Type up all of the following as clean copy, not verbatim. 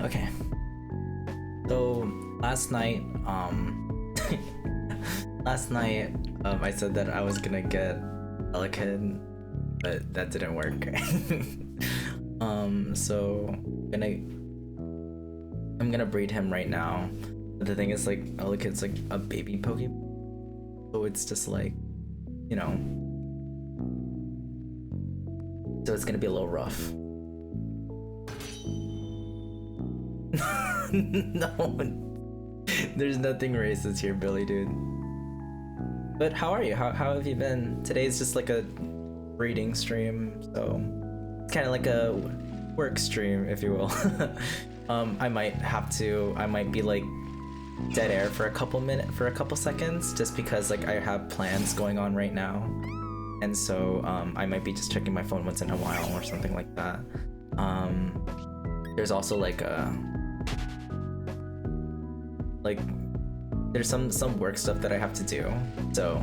Okay. So last night, I said that I was gonna get Elekid, but that didn't work. So I'm gonna breed him right now. But the thing is, like, Elekid's like a baby Pokemon, so it's just like, you know, so it's gonna be a little rough. No, there's nothing racist here, Billy, dude. But how are you? How have you been? Today's just like a reading stream, so it's kind of like a work stream, if you will. I might be like dead air for a couple seconds, just because like I have plans going on right now, and so I might be just checking my phone once in a while or something like that. There's also like there's some work stuff that I have to do, so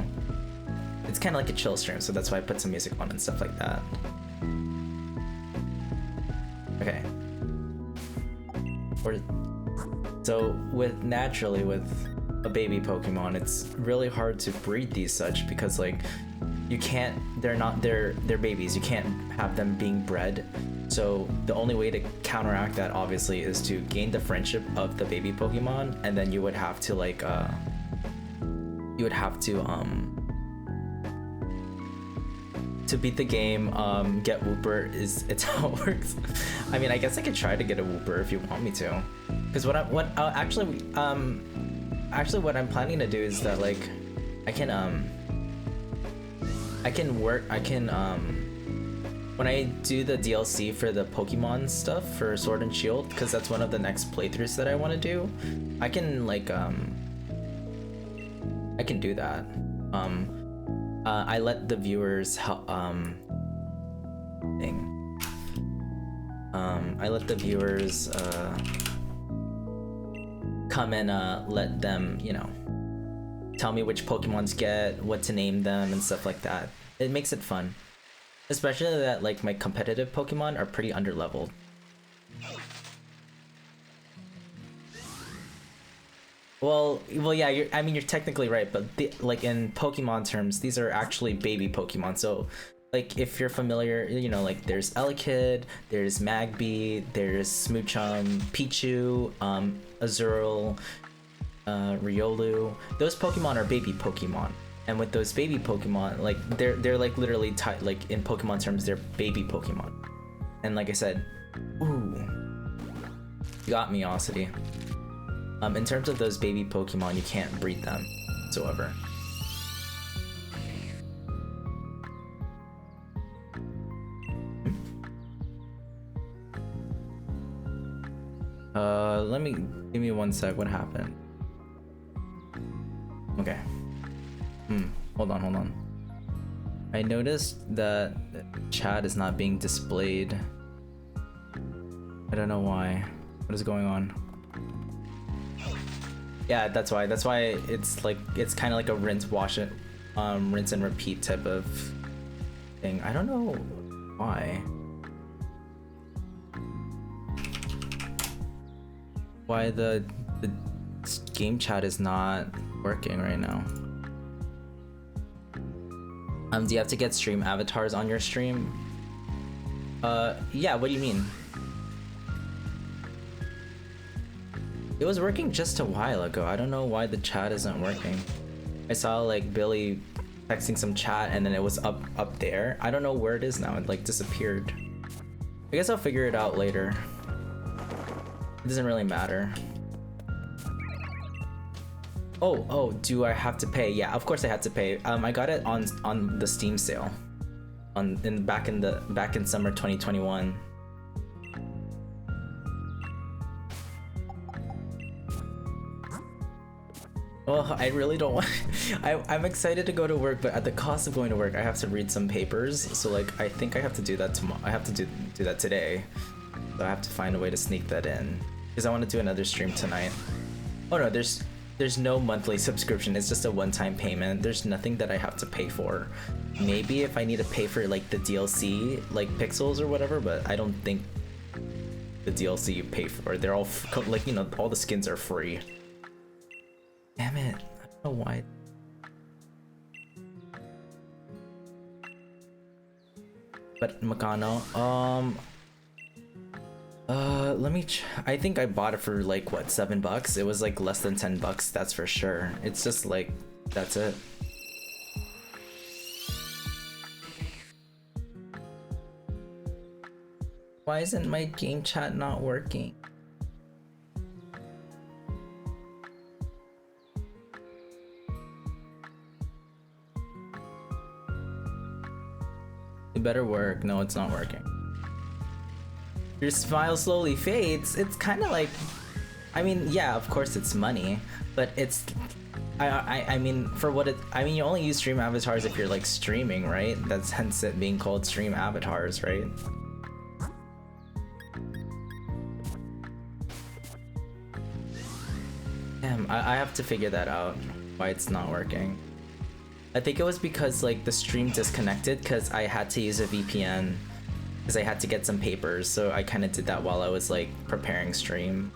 it's kind of like a chill stream, so that's why I put some music on and stuff like that. Okay. So with a baby Pokemon, it's really hard to breed these such, because like they're babies, you can't have them being bred. So the only way to counteract that, obviously, is to gain the friendship of the baby Pokemon, and then you would have to to beat the game, get Wooper. It's how it works. I mean, I guess I could try to get a Wooper if you want me to, because what I'm planning to do is that, like, I can when I do the DLC for the Pokemon stuff for Sword and Shield, because that's one of the next playthroughs that I want to do, I can do that. I let the viewers help. I let the viewers come and let them, you know, tell me which Pokemons get, what to name them, and stuff like that. It makes it fun. Especially that, like, my competitive Pokemon are pretty underleveled. Well, yeah. You're technically right, but like in Pokemon terms, these are actually baby Pokemon. So, like, if you're familiar, you know, like, there's Elekid, there's Magby, there's Smoochum, Pichu, Azurill, Riolu. Those Pokemon are baby Pokemon. And with those baby Pokemon, like, they're like literally like in Pokemon terms, they're baby Pokemon. And like I said, ooh, you got me, Ossity. In terms of those baby Pokemon, you can't breed them whatsoever. Give me 1 sec. What happened? Okay. Hold on. I noticed that chat is not being displayed. I don't know why. What is going on? Yeah, that's why. That's why it's like, it's kind of like a rinse and repeat type of thing. I don't know why. why the game chat is not working right now. Do you have to get stream avatars on your stream? Yeah, what do you mean? It was working just a while ago. I don't know why the chat isn't working. I saw like Billy texting some chat and then it was up there. I don't know where it is now. It like disappeared. I guess I'll figure it out later. It doesn't really matter. Oh, do I have to pay? Yeah, of course I had to pay. I got it on the Steam sale, back in summer 2021. Well, I really don't want. I'm excited to go to work, but at the cost of going to work, I have to read some papers. So like, I think I have to do that tomorrow. I have to do that today. So I have to find a way to sneak that in because I want to do another stream tonight. Oh no, there's no monthly subscription. It's just a one-time payment. There's nothing that I have to pay for. Maybe if I need to pay for like the DLC, like Pixels or whatever, but I don't think the DLC you pay for. They're all like, you know, all the skins are free. Damn it, I don't know why. But Makano, let me I think I bought it for like what, $7? It was like less than $10, that's for sure. It's just like, that's it. Why isn't my game chat not working? It better work. No, it's not working. Your smile slowly fades. It's kind of like, I mean, yeah, of course it's money, but it's, I mean, for what it, I mean, you only use stream avatars if you're like streaming, right? That's hence it being called stream avatars, right? Damn, I have to figure that out, why it's not working. I think it was because like the stream disconnected because I had to use a VPN because I had to get some papers, so I kind of did that while I was like preparing stream.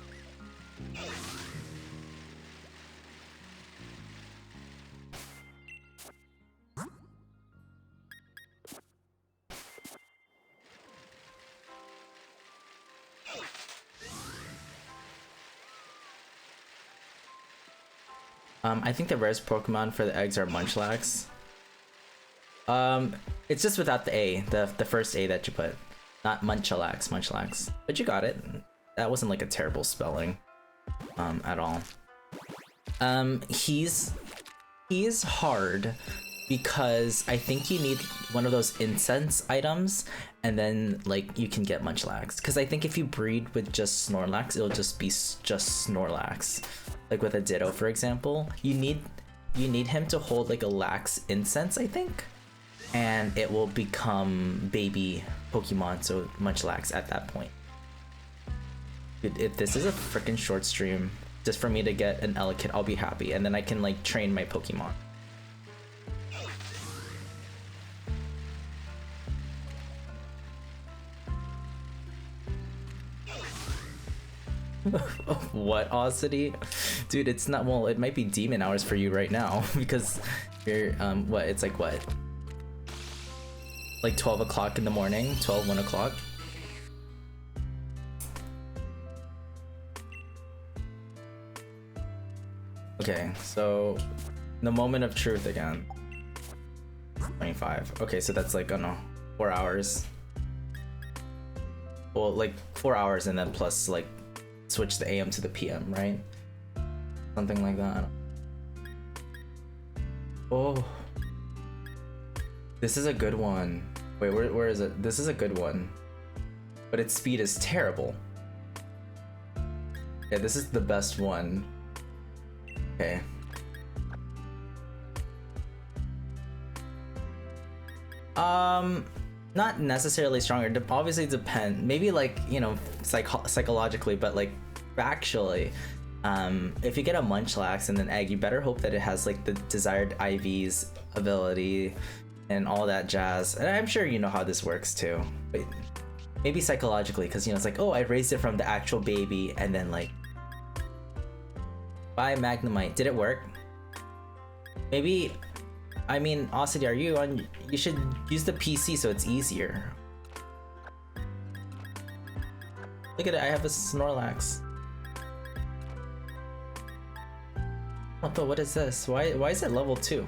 I think the rarest Pokemon for the eggs are Munchlax. It's just without the A, the first A that you put. Not Munchlax, Munchlax. But you got it. That wasn't like a terrible spelling, at all. He's hard because I think you need one of those incense items and then like you can get Munchlax. Because I think if you breed with just Snorlax, it'll just be just Snorlax. Like with a Ditto, for example, you need him to hold like a lax incense, I think, and it will become baby Pokemon, so Munchlax at that point. Dude, if this is a freaking short stream, just for me to get an Elekid, I'll be happy, and then I can like train my Pokemon. What, Ossity? Dude, it's not, well, it might be demon hours for you right now because you're what, it's like what, like 12 o'clock in the morning, 1 o'clock. Okay, so the moment of truth again. 25. Okay, so that's like, I don't know, 4 hours. Well, like 4 hours and then plus like switch the AM to the PM, right? Something like that. Oh, this is a good one. Wait, where is it? This is a good one, but its speed is terrible. Yeah, this is the best one. Okay. Not necessarily stronger. Obviously, it depends. Maybe like, you know, psychologically, but like factually, if you get a Munchlax and an egg, you better hope that it has like the desired IV's ability and all that jazz. And I'm sure you know how this works too. But maybe psychologically, because you know it's like, oh, I raised it from the actual baby, and then like Buy Magnemite. Did it work? Maybe, I mean, Austin, are you on? You should use the PC so it's easier. Look at it, I have a Snorlax. What is this? Why is it level 2?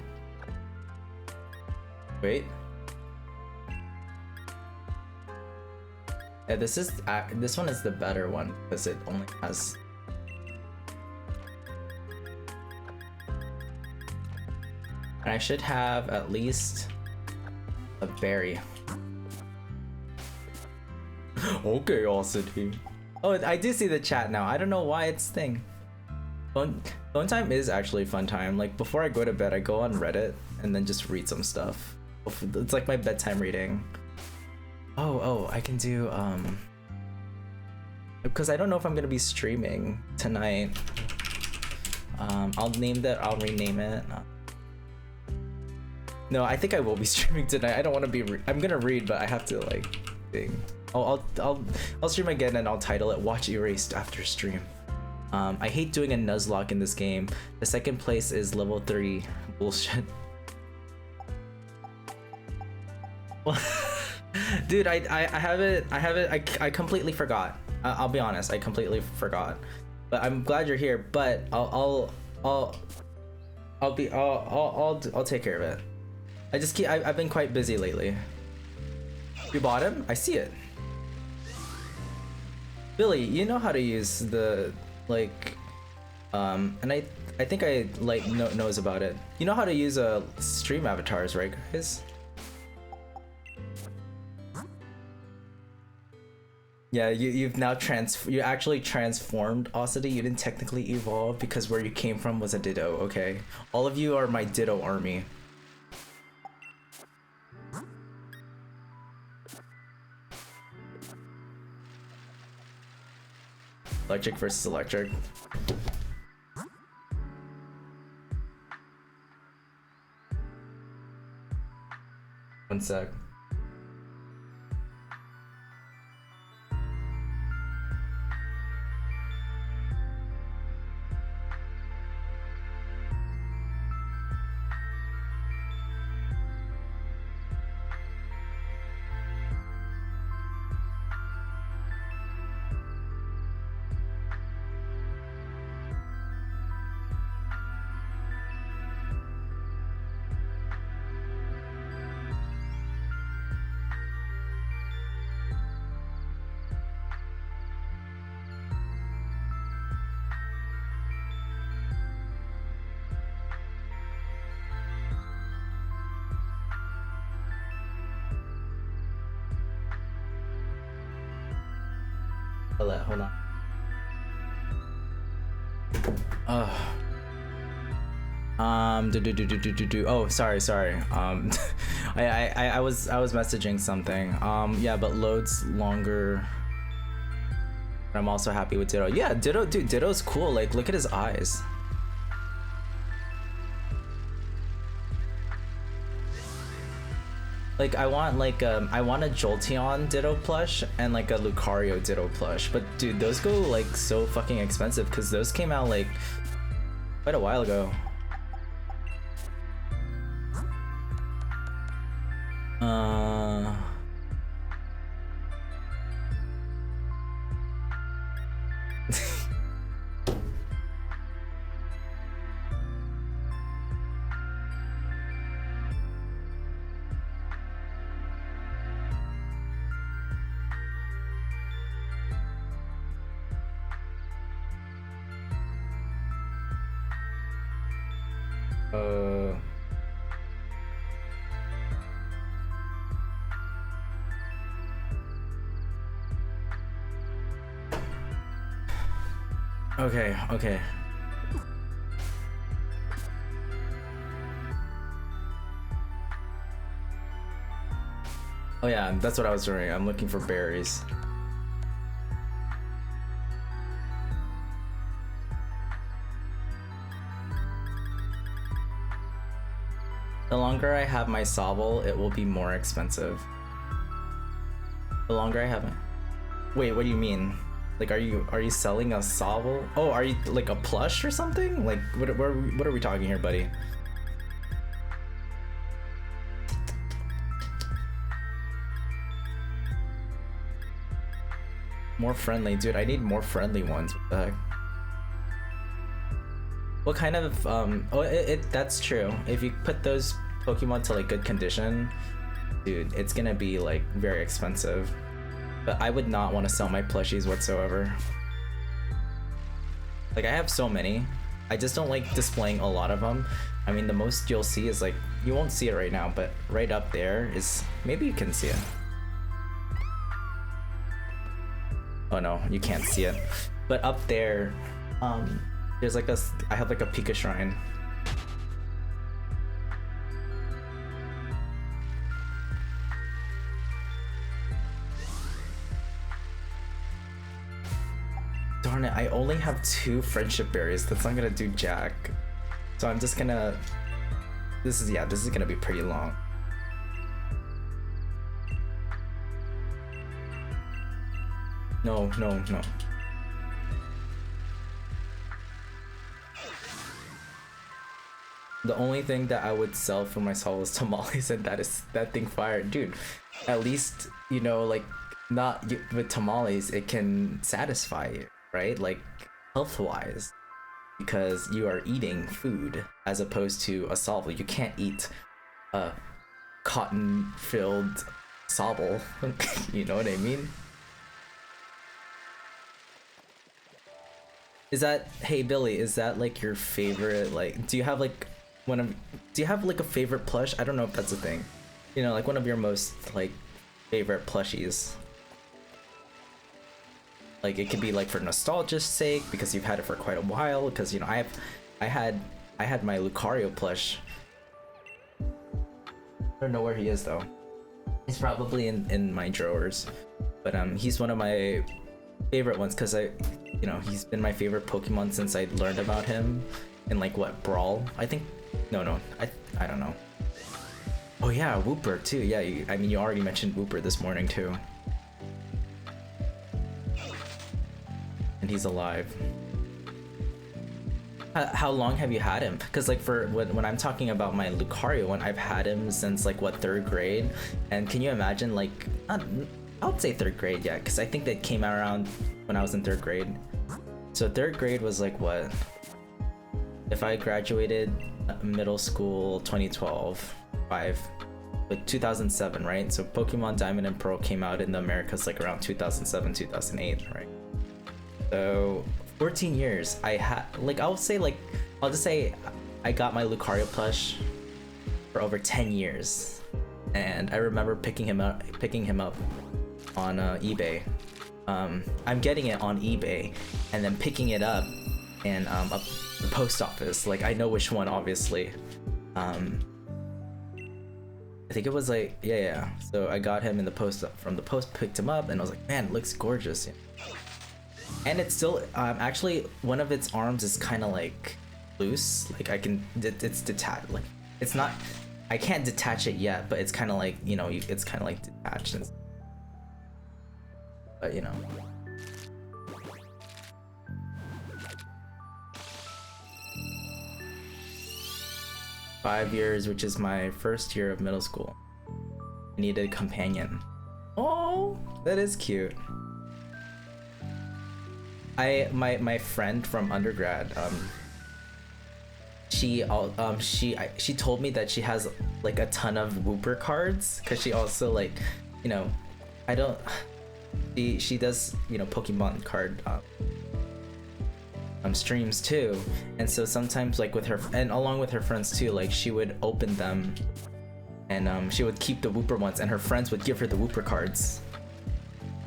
Wait. Yeah, this one is the better one because it only has. And I should have at least a berry. Okay, Austin. Oh, I do see the chat now. I don't know why it's thing. Phone time is actually a fun time. Like before I go to bed, I go on Reddit and then just read some stuff. It's like my bedtime reading. Oh, I can do because I don't know if I'm gonna be streaming tonight. I'll rename it. No, I think I will be streaming tonight. I don't want to be. I'm gonna read, but I have to like thing. I'll stream again and I'll title it "Watch Erased" after stream. I hate doing a Nuzlocke in this game. The second place is level 30 bullshit. Dude, I have it. I completely forgot. I'll be honest. I completely forgot. But I'm glad you're here. But I'll take care of it. I've been quite busy lately. You bought him? I see it. Billy, you know how to use the like, and I think I like knows about it. You know how to use stream avatars, right, guys? Yeah, you've now you actually transformed, Osity. You didn't technically evolve because where you came from was a Ditto. Okay, all of you are my Ditto army. Electric versus electric. One sec. Hold on. Oh, sorry. I was messaging something. Yeah, but loads longer. I'm also happy with Ditto. Yeah, Ditto, dude, Ditto's cool. Like, look at his eyes. Like, I want a Jolteon Ditto plush and like a Lucario Ditto plush, but dude, those go like so fucking expensive because those came out like quite a while ago. Okay. Oh yeah, that's what I was doing. I'm looking for berries. The longer I have my Sobble, it will be more expensive. The longer I have it. Wait, what do you mean? Like, are you selling a Sobble? Oh, are you like a plush or something? Like, what are we talking here, buddy? More friendly, dude. I need more friendly ones. What the heck? What kind of Oh, that's true. If you put those Pokemon to like good condition, dude, it's gonna be like very expensive. But I would not want to sell my plushies whatsoever. Like, I have so many. I just don't like displaying a lot of them. I mean, the most you'll see is like, you won't see it right now, but right up there is, maybe you can see it. Oh no, you can't see it. But up there, there's like I have like a Pika Shrine. Darn it, I only have 2 friendship berries. That's not gonna do jack. So I'm just gonna, this is gonna be pretty long. No. The only thing that I would sell for my soul is tamales, and that thing fire, dude. At least, you know, like, not with tamales, it can satisfy you, right? Like, health-wise, because you are eating food as opposed to a Sobble. You can't eat a cotton-filled Sobble. You know what I mean? Is that, hey Billy, is that like your favorite, like, do you have like do you have like a favorite plush? I don't know if that's a thing. You know, like one of your most like favorite plushies. Like, it could be like for nostalgia's sake because you've had it for quite a while, because, you know, I had my Lucario plush. I don't know where he is though. He's probably in my drawers. But he's one of my favorite ones because you know, he's been my favorite Pokemon since I learned about him in like what, Brawl? I think, no, I don't know. Oh yeah, Wooper too. Yeah, I mean, you already mentioned Wooper this morning too. And he's alive. How long have you had him? Because like for when I'm talking about my Lucario one, I've had him since like what, 3rd grade? And can you imagine, like, I would say 3rd grade, yeah, because I think that came out around when I was in 3rd grade. So 3rd grade was like what? If I graduated middle school 2012, but 2007, right? So Pokemon Diamond and Pearl came out in the Americas like around 2007, 2008, right? So 14 years. I had, like, I'll just say I got my Lucario plush for over 10 years, and I remember picking him up on eBay. I'm getting it on eBay and then picking it up in the post office. Like, I know which one, obviously. I think it was like, yeah. So I got him in the post, from the post, picked him up, and I was like, man, it looks gorgeous. And it's still, actually, one of its arms is kind of like loose. Like, it's detached. Like, it's not, I can't detach it yet, but it's kind of like, you know, it's kind of like detached. But, you know. Five years, which is my first year of middle school. I needed a companion. Oh, that is cute. My friend from undergrad, she told me that she has like a ton of Wooper cards, because she also, like, you know, she does, you know, Pokemon card streams too, and so sometimes, like, with her and along with her friends too, like, she would open them and she would keep the Wooper ones, and her friends would give her the Wooper cards.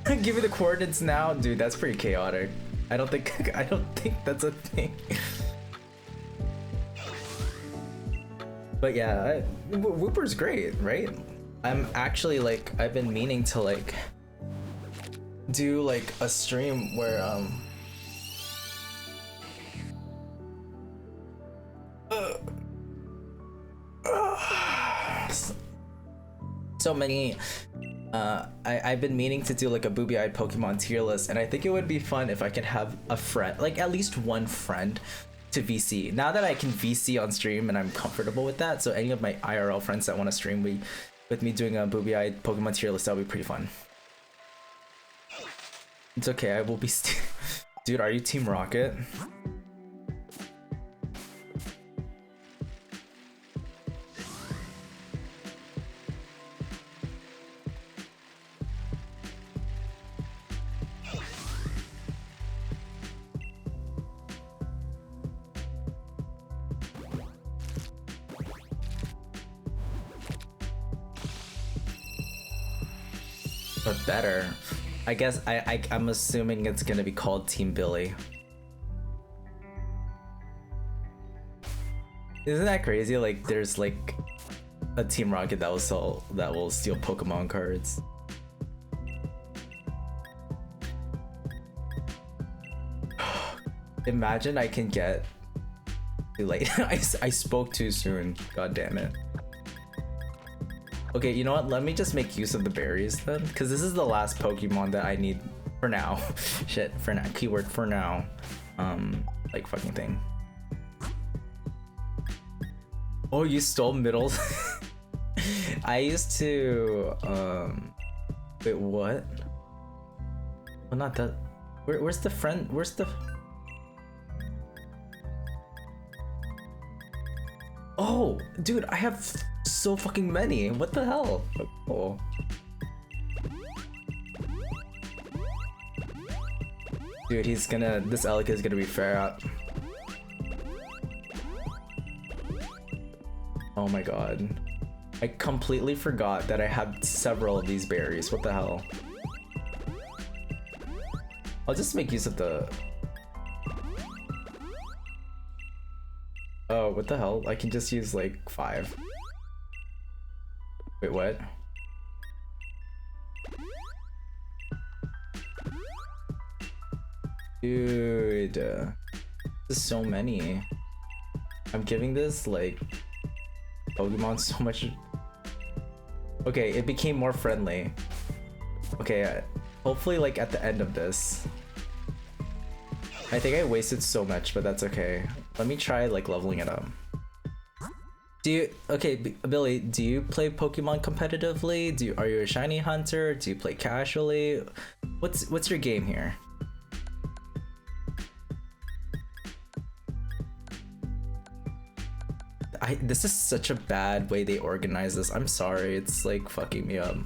Give me the coordinates now, dude. That's pretty chaotic. I don't think that's a thing. But yeah, Wooper's great, right? I'm actually, like, I've been meaning to like do like a stream where so many I've been meaning to do like a booby-eyed Pokemon tier list, and I think it would be fun if I could have a friend, like at least one friend, to VC. Now that I can VC on stream and I'm comfortable with that, so any of my IRL friends that want to stream with me doing a booby-eyed Pokemon tier list, that would be pretty fun. It's okay, I will be dude, are you Team Rocket? Or better. I guess I'm assuming it's gonna be called Team Billy. Isn't that crazy? Like there's like a Team Rocket that will steal Pokemon cards. Imagine I can get too late. I spoke too soon. God damn it. Okay, you know what? Let me just make use of the berries then, because this is the last Pokemon that I need for now. Shit, for now. Keyword for now. Like fucking thing. Oh, you stole middles. I used to. Wait, what? Well, not that. Where's the friend? Where's the? Oh, dude, I have so fucking many. What the hell? Oh. Dude, this Elika is gonna be fair out. Oh my god. I completely forgot that I have several of these berries. What the hell? I'll just make use of the... Oh, what the hell? I can just use like 5. Wait, what? Dude, this is so many. I'm giving this like Pokemon so much. Okay, it became more friendly. Okay, hopefully like at the end of this. I think I wasted so much, but that's okay. Let me try like leveling it up. Okay, Billy, do you play Pokemon competitively? Are you a shiny hunter? Do you play casually? What's your game here? This is such a bad way they organize this. I'm sorry, it's like fucking me up.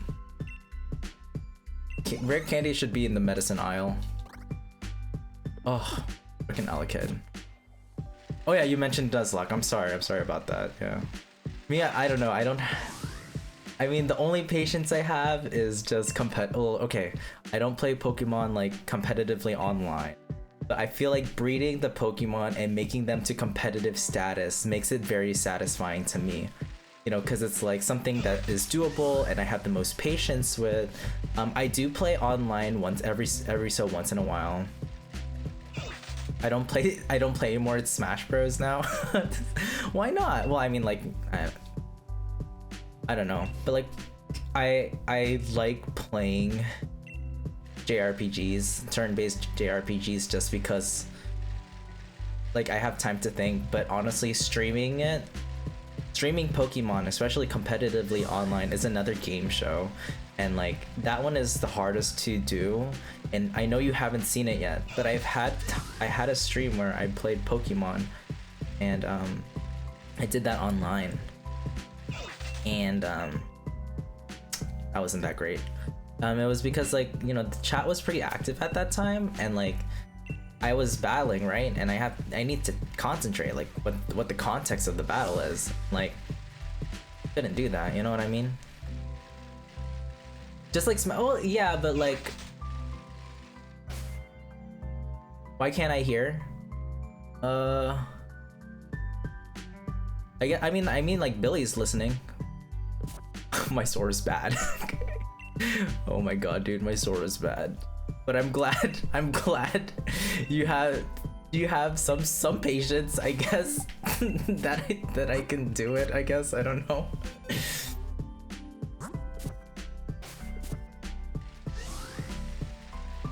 Rare candy should be in the medicine aisle. Oh, freaking Alakid. Oh yeah, you mentioned Nuzlocke. I'm sorry about that. Yeah. Me, I don't know. I mean, the only patience I have is just well, okay, I don't play Pokemon like competitively online. But I feel like breeding the Pokemon and making them to competitive status makes it very satisfying to me. You know, because it's like something that is doable and I have the most patience with. I do play online every once in a while. I don't play anymore. It's Smash Bros now. Why not? Well, I mean, like, I don't know, but like, I like playing JRPGs, turn-based JRPGs, just because like I have time to think. But honestly, streaming Pokemon, especially competitively online, is another game show, and like that one is the hardest to do. And I know you haven't seen it yet, but I had a stream where I played Pokemon, and I did that online, and that wasn't that great. It was because, like, you know, the chat was pretty active at that time, and like I was battling, right? And I need to concentrate, like what the context of the battle is. Like, couldn't do that, you know what I mean? Just like oh yeah, but like, why can't I hear? I mean like Billy's listening. My sword is bad. Oh my god, dude, my sword is bad. But I'm glad you have some patience, I guess. that I can do it, I guess. I don't know.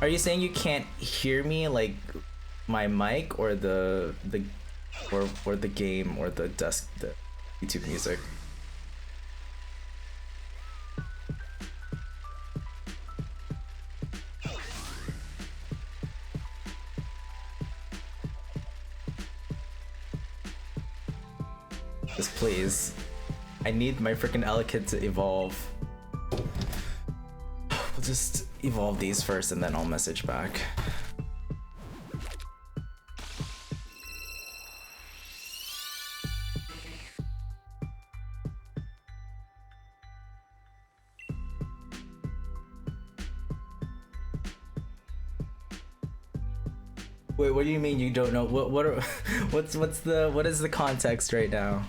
Are you saying you can't hear me, like my mic, or or the game, or the YouTube music? Just please. I need my freaking Elekid to evolve. We'll just evolve these first and then I'll message back. Wait, what do you mean you don't know? What are what is the context right now?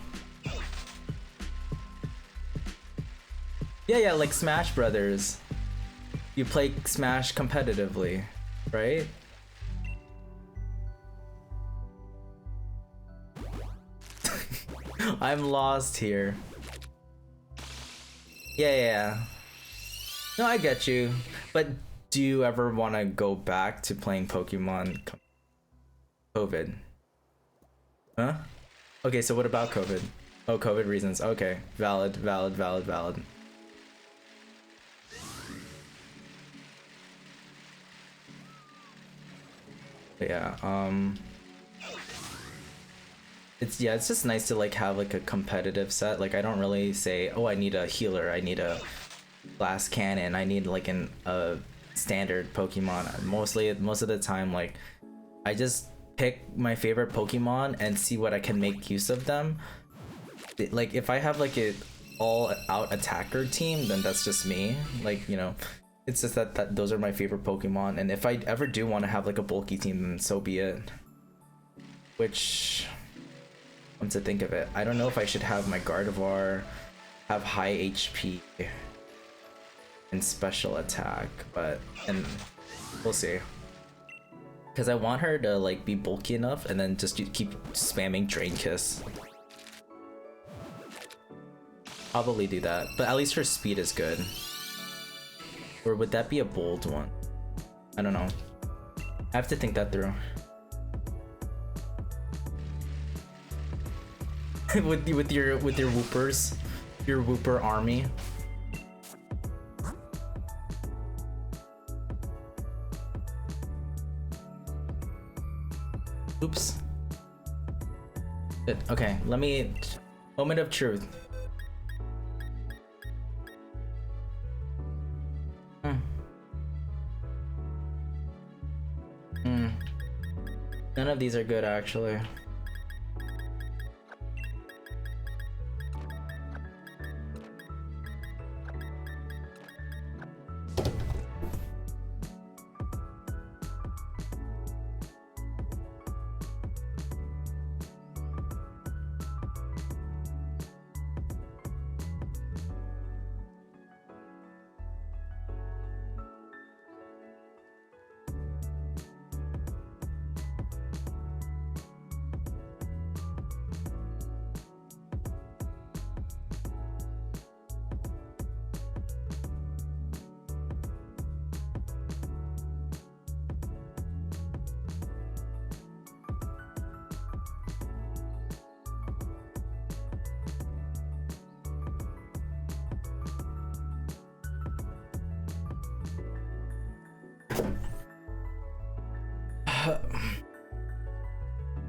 Yeah, like Smash Brothers. You play Smash competitively, right? I'm lost here. Yeah. No, I get you. But do you ever want to go back to playing Pokemon COVID? Huh? Okay, so what about COVID? Oh, COVID reasons. Okay, valid. But yeah, it's just nice to like have like a competitive set. Like I don't really say, oh, I need a healer, I need a glass cannon, I need like a standard Pokemon. Most of the time, like I just pick my favorite Pokemon and see what I can make use of them. Like if I have like a all out attacker team, then that's just me. Like, you know, it's just that those are my favorite Pokemon, and if I ever do want to have like a bulky team, then so be it. Which, come to think of it, I don't know if I should have my Gardevoir have high HP and special attack, and we'll see. Because I want her to like be bulky enough, and then just keep spamming Drain Kiss. Probably do that, but at least her speed is good. Or would that be a bold one? I don't know. I have to think that through. with your Woopers, your Wooper army. Oops. Good. Okay, let me. Moment of truth. None of these are good, actually.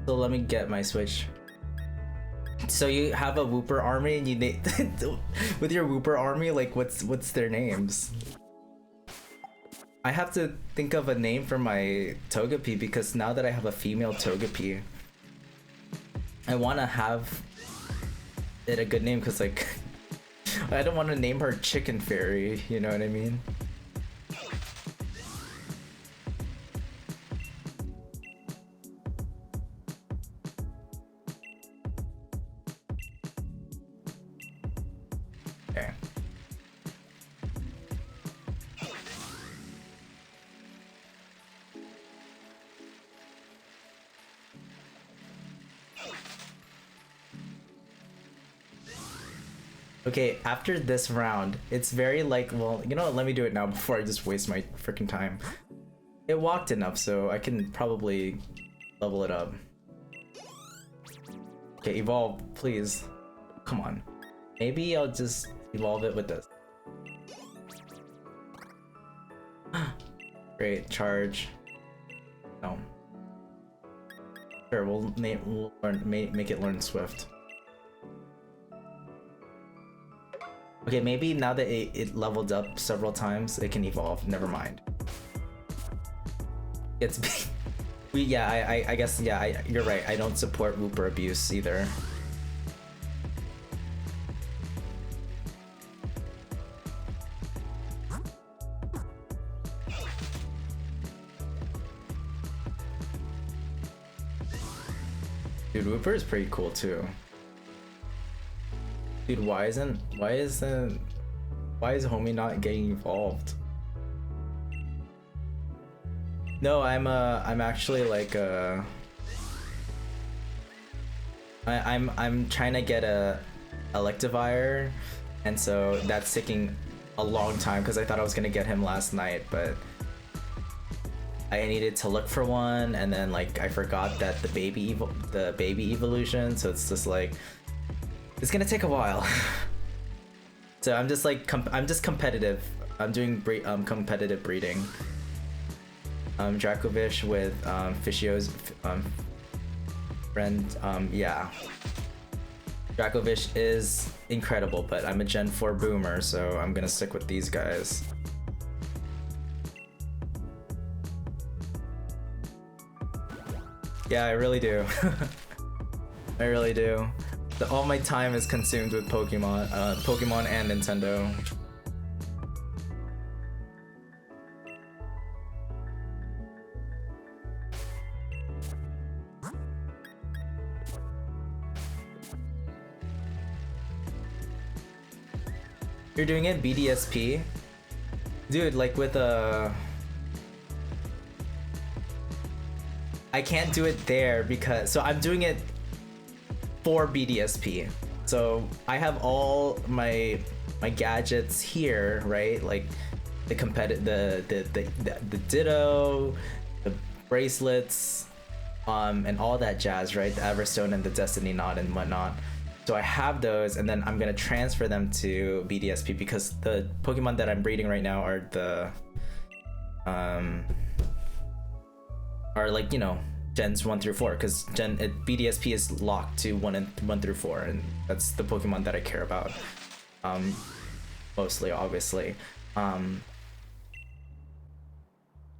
So let me get my Switch. So you have a Wooper army, and you with your Wooper army, like what's their names? I have to think of a name for my Togepi, because now that I have a female Togepi, I want to have it a good name, because like I don't want to name her Chicken Fairy, you know what I mean? Okay. Okay, after this round, it's very like, well, you know what, let me do it now before I just waste my freaking time. It walked enough, so I can probably level it up. Okay, evolve, please. Come on. Maybe I'll just evolve it with this. Great, charge. No. Sure, we'll make it learn Swift. Okay, maybe now that it leveled up several times, it can evolve. Never mind. It's yeah, I guess yeah, you're right. I don't support Wooper abuse either. Dude, Wooper is pretty cool too. Dude, why is Homie not getting evolved? No, I'm actually like I'm trying to get a Electivire, and so that's taking a long time because I thought I was gonna get him last night, but I needed to look for one, and then like I forgot that the baby evolution, so it's just like it's gonna take a while. So I'm just like I'm just competitive. I'm doing competitive breeding. Dracovish with Fishio's friend. Yeah, Dracovish is incredible, but I'm a Gen 4 boomer, so I'm gonna stick with these guys. Yeah, I really do. I really do. All my time is consumed with Pokemon, Pokemon and Nintendo. You're doing it BDSP? Dude, like with a... I can't do it there because... So I'm doing it for BDSP. So I have all my gadgets here, right? Like the the Ditto, the bracelets, and all that jazz, right? The Everstone and the Destiny Knot and whatnot. So I have those, and then I'm gonna transfer them to BDSP because the Pokemon that I'm breeding right now are the are like, you know, gens 1 through 4, because BDSP is locked to 1 through 4, and that's the Pokemon that I care about mostly, obviously.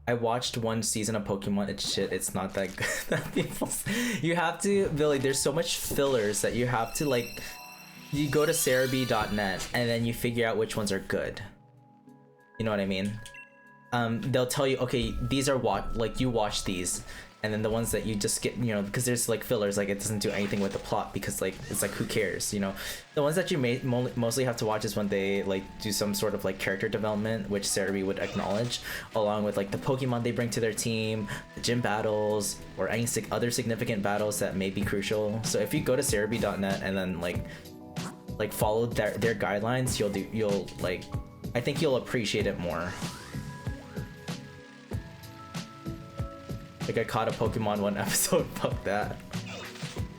I watched one season of Pokemon. It's not that good. You have to, Billy, there's so much fillers that you have to, like, you go to Cerebi.net and then you figure out which ones are good. You know what I mean? They'll tell you, okay, these are like, you watch these, and then the ones that you just skip, you know, because there's like fillers, like it doesn't do anything with the plot, because like it's like, who cares, you know? The ones that you mostly have to watch is when they like do some sort of like character development, which Cerebi would acknowledge, along with like the Pokemon they bring to their team, the gym battles, or any other significant battles that may be crucial. So if you go to Cerebi.net and then like follow their guidelines, you'll like, I think you'll appreciate it more. Like, I caught a Pokemon one episode, fuck that.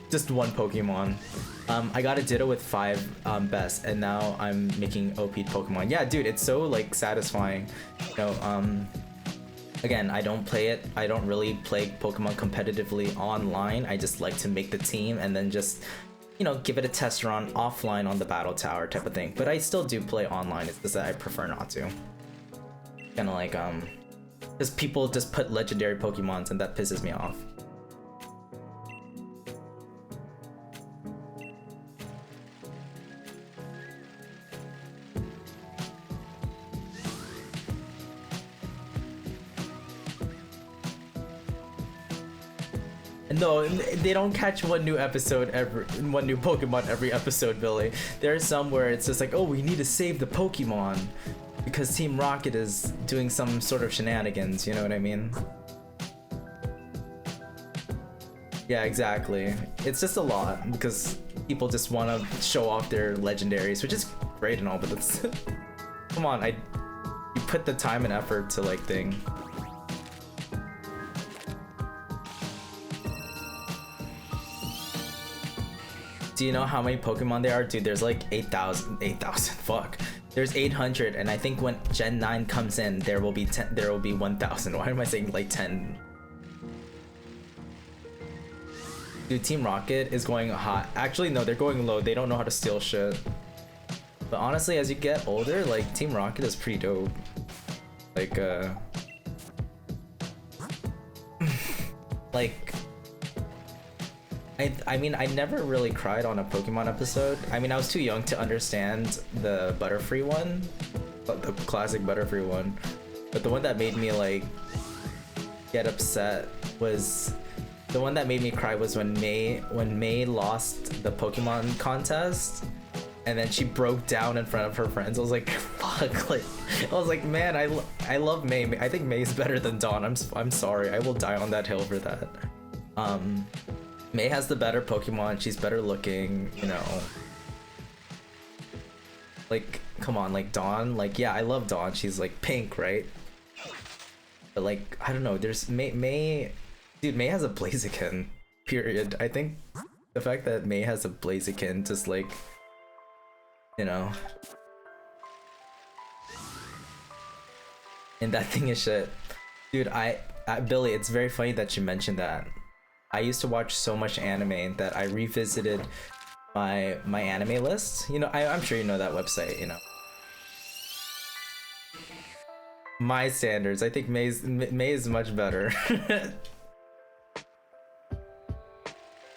Just one Pokemon. I got a Ditto with 5 best, and now I'm making OP Pokemon. Yeah, dude, it's so like satisfying. You know, again, I don't really play Pokemon competitively online. I just like to make the team and then just, you know, give it a test run offline on the battle tower type of thing. But I still do play online. It's just that I prefer not to. Kind of like, because people just put legendary Pokemons, and that pisses me off. No, they don't catch one new Pokemon every episode, Billy. There are some where it's just like, oh, we need to save the Pokemon because Team Rocket is doing some sort of shenanigans, you know what I mean? Yeah, exactly. It's just a lot because people just want to show off their legendaries, which is great and all, but it's come on, you put the time and effort to like thing. do you know how many Pokemon there are? Dude, there's like 8,000, fuck. There's 800, and I think when Gen 9 comes in, there will be 1,000. Why am I saying like 10? Dude, Team Rocket is going hot. Actually, no, they're going low. They don't know how to steal shit. But honestly, as you get older, like, Team Rocket is pretty dope. Like, like, I mean, I never really cried on a Pokemon episode. I mean, I was too young to understand the Butterfree one, the classic Butterfree one. But the one that made me, like, get upset was... The one that made me cry was when May lost the Pokemon contest, and then she broke down in front of her friends. I was like, fuck, like, I was like, man, I love May. I think May's better than Dawn. I'm sorry, I will die on that hill for that. May has the better Pokemon. She's better looking, you know. Like, come on, like Dawn. Like, yeah, I love Dawn. She's like pink, right? But like, I don't know. There's May. Dude, May has a Blaziken, period. I think the fact that May has a Blaziken just like, you know. And that thing is shit. Dude, Billy, it's very funny that you mentioned that. I used to watch so much anime that I revisited my anime list. You know, I'm sure you know that website, you know. My standards, I think May is much better.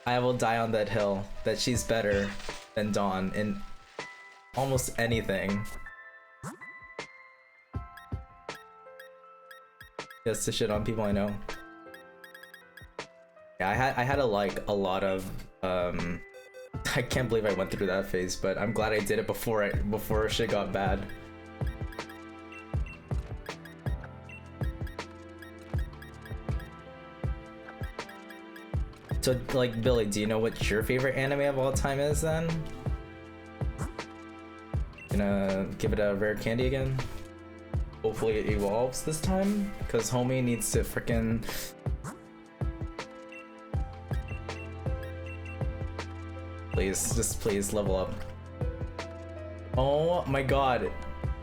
I will die on that hill that she's better than Dawn in almost anything. Just to shit on people I know. Yeah, I had a lot of I can't believe I went through that phase, but I'm glad I did it before shit got bad. So, like, Billy, do you know what your favorite anime of all time is then? Gonna give it a rare candy again? Hopefully it evolves this time, because homie needs to frickin' please level up. Oh my god.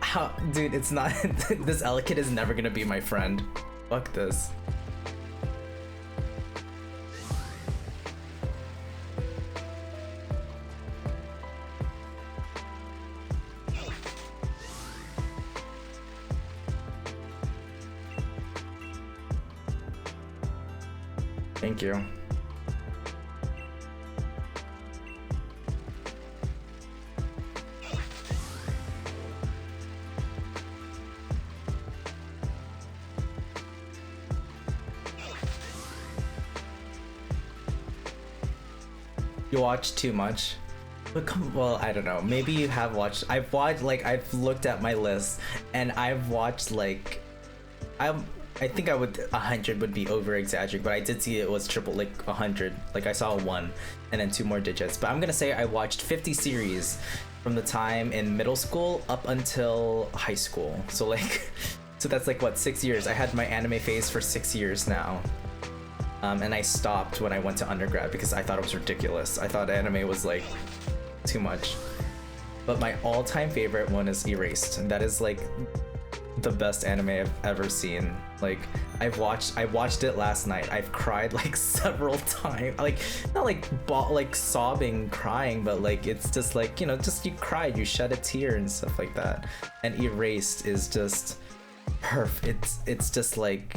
How, dude, it's not this Elekid is never gonna be my friend. Fuck this. Thank you. You watch too much? But well, I don't know. Maybe you have watched. I've watched, like, I've looked at my list and I've watched, like, I think 100 would be over exaggerating, but I did see it was triple, like 100. Like, I saw a 1 and then 2 more digits. But I'm gonna say I watched 50 series from the time in middle school up until high school. So like, so that's like what, 6 years. I had my anime phase for 6 years now. And I stopped when I went to undergrad because I thought it was ridiculous. I thought anime was like too much. But my all-time favorite one is Erased. And that is like the best anime I've ever seen. Like, I watched it last night. I've cried like several times. Like, not like sobbing, crying, but like, it's just like, you know, just you cried, you shed a tear and stuff like that. And Erased is just perfect. It's just like,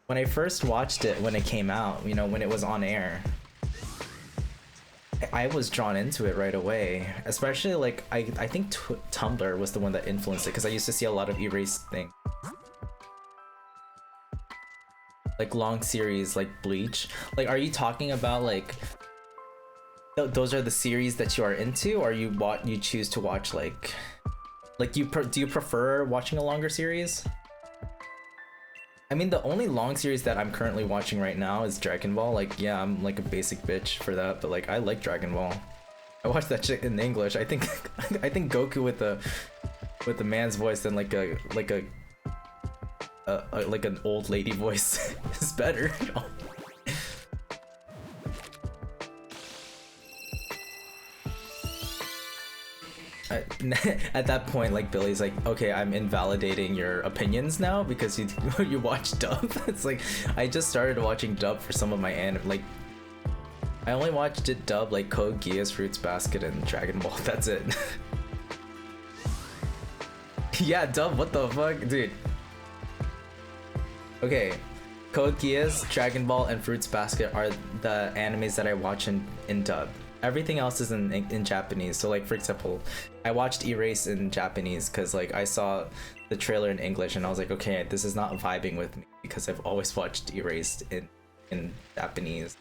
when I first watched it when it came out, you know, when it was on air, I was drawn into it right away. Especially like, I think Tumblr was the one that influenced it, because I used to see a lot of Erased things. Like long series like Bleach. Like, are you talking about like, those are the series that you are into, or you choose to watch like do you prefer watching a longer series? I mean, the only long series that I'm currently watching right now is Dragon Ball. Like, yeah, I'm like a basic bitch for that, but like, I like Dragon Ball. I watched that shit in English. I think Goku with the man's voice than like an old lady voice is better. at that point, like Billy's like, okay, I'm invalidating your opinions now because you you watch dub. It's like I just started watching dub for some of my anime. Like I only watched it dub, like Code Geass, Fruits Basket, and Dragon Ball. That's it. Yeah, dub. What the fuck, dude? Okay, Code Geass, Dragon Ball, and Fruits Basket are the animes that I watch in dub. Everything else is in Japanese. So like for example, I watched Erase in Japanese because like I saw the trailer in English and I was like, okay, this is not vibing with me because I've always watched Erased in Japanese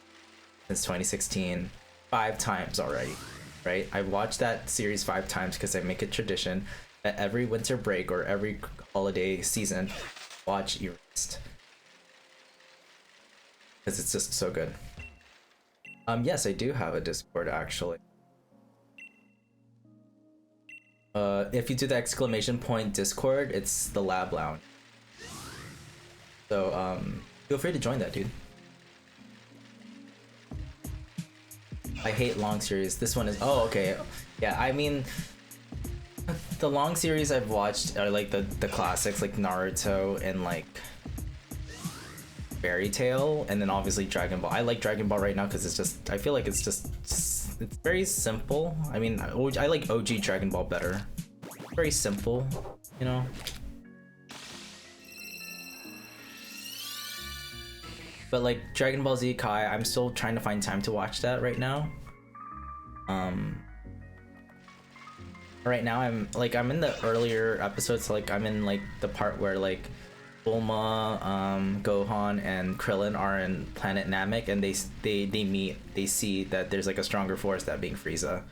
since 2016 5 times already, right? I watched that series 5 times because I make a tradition that every winter break or every holiday season, watch Erased because it's just so good. Yes, I do have a Discord actually. If you do the exclamation point Discord, it's the Lab Lounge. So feel free to join that, dude. I hate long series. This one is, oh, okay. Yeah, I mean, the long series I've watched are like the classics like Naruto and like Fairy Tail, and then obviously Dragon Ball. I like Dragon Ball right now because it's just, I feel like it's very simple. I mean, I like OG Dragon Ball better. Very simple, you know. But like Dragon Ball Z Kai, I'm still trying to find time to watch that right now. Right now I'm in the earlier episodes, so like I'm in like the part where like Bulma, Gohan, and Krillin are in Planet Namek, and they meet. They see that there's like a stronger force, that being Frieza.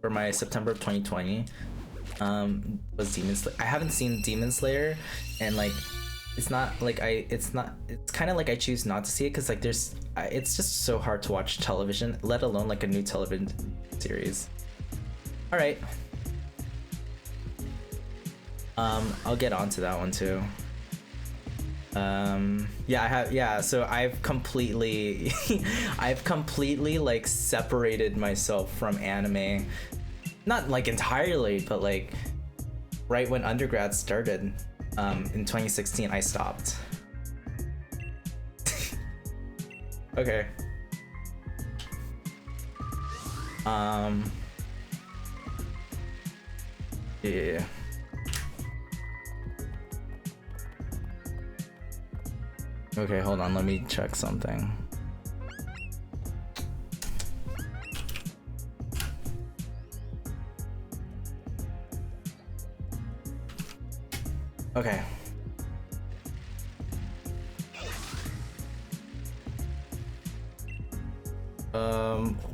For my September of 2020, was Demon Slayer. I haven't seen Demon Slayer, and like, it's not like it's kind of like I choose not to see it because like it's just so hard to watch television, let alone like a new television series. All right. I'll get onto that one too. So I've completely like separated myself from anime. Not like entirely, but like right when undergrad started, in 2016 I stopped. Okay. Yeah. Okay, hold on, let me check something. Okay.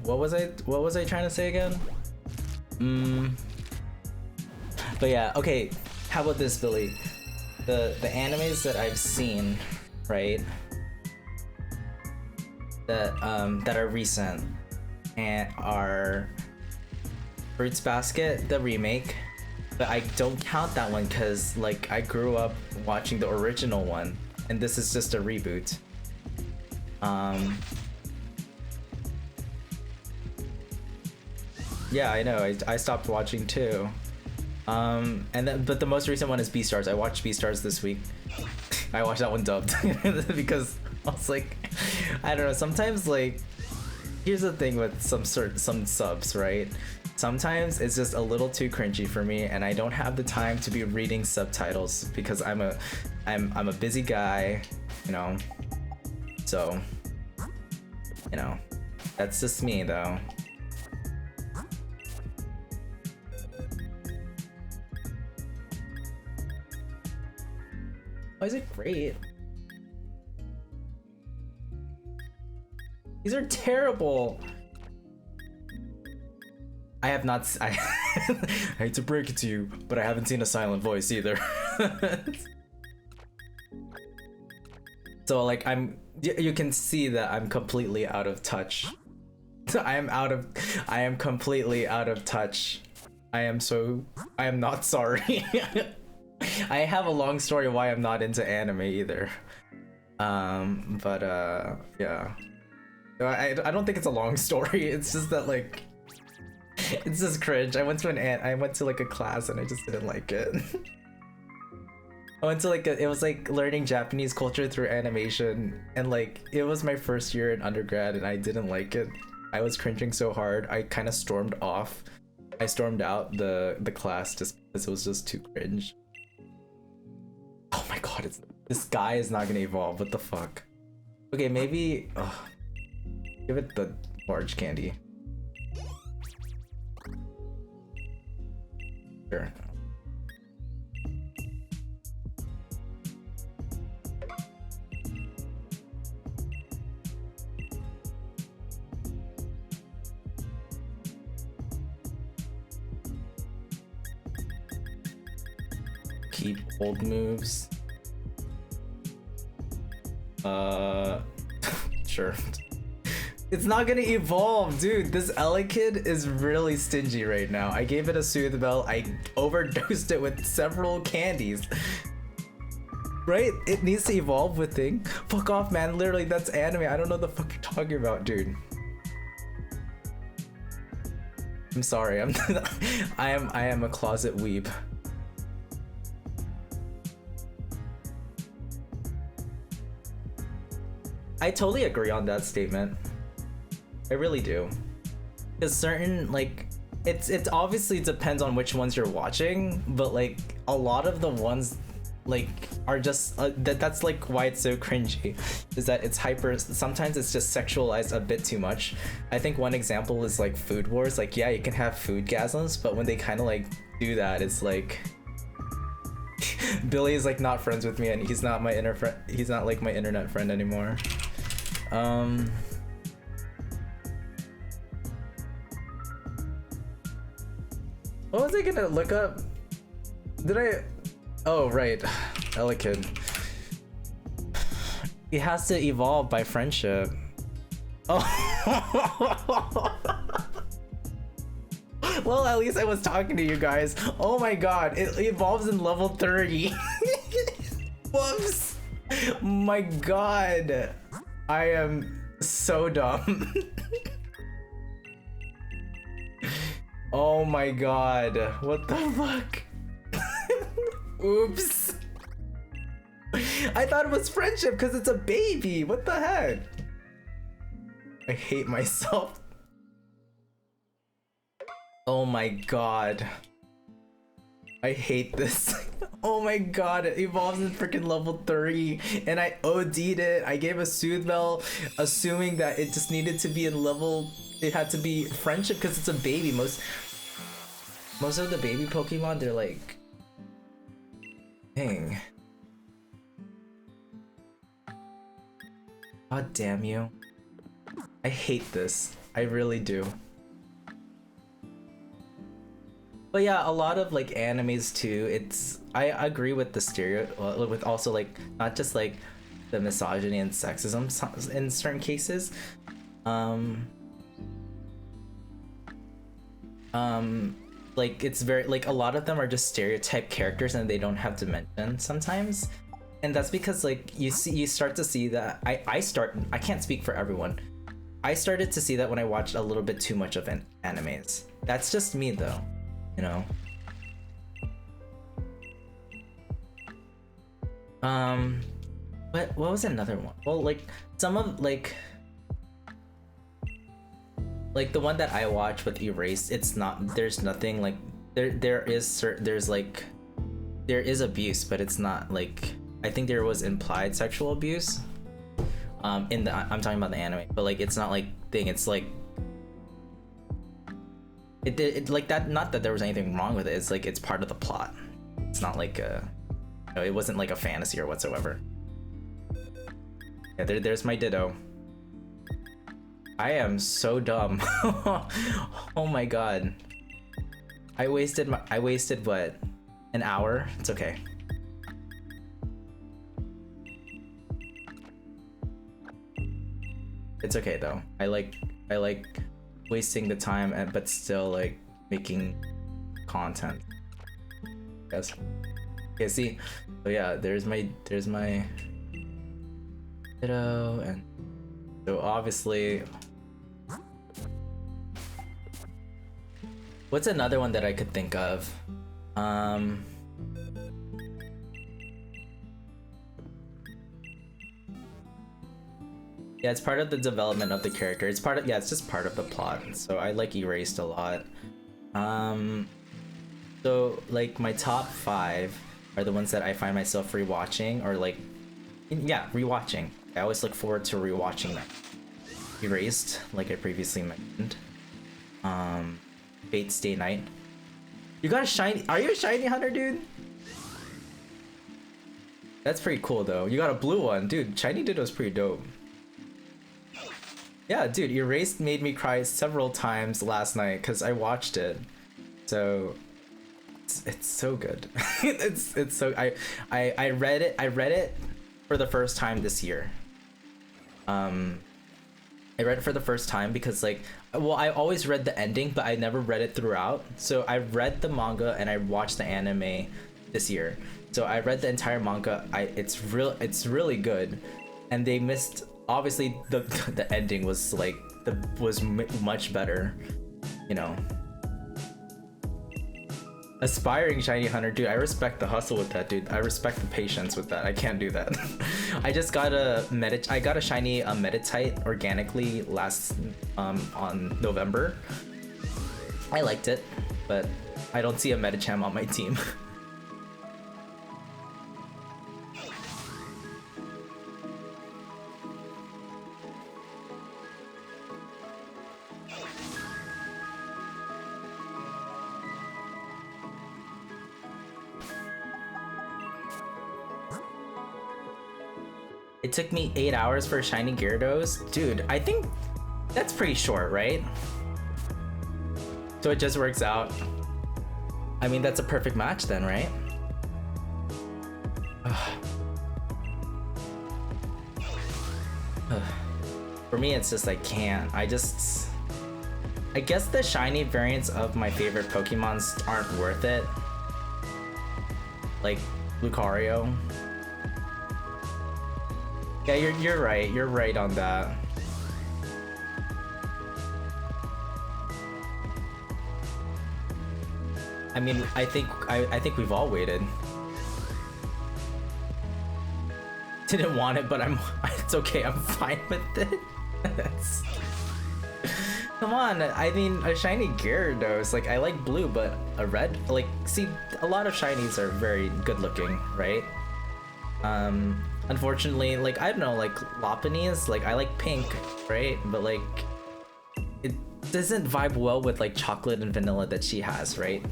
What was I trying to say again? But yeah, okay. How about this, Billy? The animes that I've seen, right? That are recent and are Fruits Basket, the remake, but I don't count that one because like I grew up watching the original one, and this is just a reboot. Yeah, I know. I stopped watching too. But the most recent one is Beastars. I watched Beastars this week. I watched that one dubbed because I was like, I don't know. Sometimes like, here's the thing with some subs, right? Sometimes it's just a little too cringy for me, and I don't have the time to be reading subtitles because I'm a busy guy, you know. So, you know, that's just me though. Why is it great? These are terrible. I have not. I hate to break it to you, but I haven't seen A Silent Voice either. So like you can see that I'm completely out of touch. I am completely out of touch. I am not sorry. I have a long story why I'm not into anime either. Yeah. I don't think it's a long story. It's just that like it's just cringe. I went to like a class and I just didn't like it. I went to like it was like learning Japanese culture through animation, and like it was my first year in undergrad and I didn't like it. I was cringing so hard. I kind of stormed off. I stormed out the class just because it was just too cringe. Oh my god, this guy is not gonna evolve. What the fuck? Okay, maybe give it the large candy. Sure. Keep old moves. Sure. It's not gonna evolve, dude. This Elekid is really stingy right now. I gave it a Soothe Bell. I overdosed it with several candies. Right? It needs to evolve with thing. Fuck off, man. Literally, that's anime. I don't know the fuck you're talking about, dude. I'm sorry. I am a closet weeb. I totally agree on that statement. I really do. Because certain, like, it's obviously depends on which ones you're watching, but like a lot of the ones like are just that's like why it's so cringy, is that it's hyper, sometimes it's just sexualized a bit too much. I think one example is like Food Wars. Like, yeah, you can have food gasms, but when they kind of like do that, it's like Billy is like not friends with me and he's not my he's not like my internet friend anymore. What was I gonna look up? Did I? Oh, right. Elekid. He has to evolve by friendship. Oh. Well, at least I was talking to you guys. Oh my god, it evolves in level 30. Whoops. My god. I am so dumb. Oh my god. What the fuck? Oops. I thought it was friendship because it's a baby. What the heck? I hate myself. Oh my god. I hate this. Oh my god, it evolves in freaking level 30 and I OD'd it. I gave a Soothe Bell assuming that it just needed to be in level, it had to be friendship because it's a baby. Most of the baby Pokemon, they're like, dang. God damn you. I hate this. I really do. But yeah, a lot of like animes too, it's, I agree with the with also like not just like the misogyny and sexism in certain cases. Like it's very like a lot of them are just stereotype characters and they don't have dimension sometimes. And that's because like you start to see that I can't speak for everyone. I started to see that when I watched a little bit too much of animes. That's just me though. You know. What was another one? Well, like some of like the one that I watched with Erased, it's not, there's nothing like there is abuse, but it's not like, I think there was implied sexual abuse in the, I'm talking about the anime, but like it's not like thing, it's like it like that, not that there was anything wrong with it, it's like it's part of the plot. It's not like it wasn't like a fantasy or whatsoever. Yeah, there's my Ditto. I am so dumb. Oh my god. I wasted what? An hour? It's okay. It's okay though. I like wasting the time but still like making content. Yes. Okay, see. So yeah, there's my Ditto and So obviously, what's another one that I could think of? Yeah, it's part of the development of the character. It's part of, yeah, it's just part of the plot. So I like Erased a lot. So like my top 5 are the ones that I find myself rewatching, or like, yeah, rewatching. I always look forward to rewatching them. Erased, like I previously mentioned. Fate Stay Night. You got a shiny, are you a shiny hunter, dude? That's pretty cool though. You got a blue one, dude. Shiny Ditto's pretty dope. Yeah, dude, Erased made me cry several times last night because I watched it. So it's so good. it's so I read it for the first time this year. I read it for the first time because like, well, I always read the ending, but I never read it throughout. So I read the manga and I watched the anime this year. So I read the entire manga. It's really good, and they missed. Obviously, the ending was like much better, you know. Aspiring shiny hunter, dude. I respect the hustle with that, dude. I respect the patience with that. I can't do that. I just got a shiny Meditite organically last on November. I liked it, but I don't see a Medicham on my team. It took me 8 hours for shiny Gyarados. Dude, I think that's pretty short, right? So it just works out. I mean, that's a perfect match then, right? For me, it's just I can't. I guess the shiny variants of my favorite Pokemons aren't worth it. Like Lucario. Yeah, you're right. You're right on that. I mean, I think we've all waited. Didn't want it, but it's okay. I'm fine with it. Come on. I mean, a shiny Gyarados. Like, I like blue, but a red. Like, see, a lot of shinies are very good looking, right? Unfortunately, like, I don't know, like Lopunny's, like, I like pink, right? But like, it doesn't vibe well with like chocolate and vanilla that she has, right?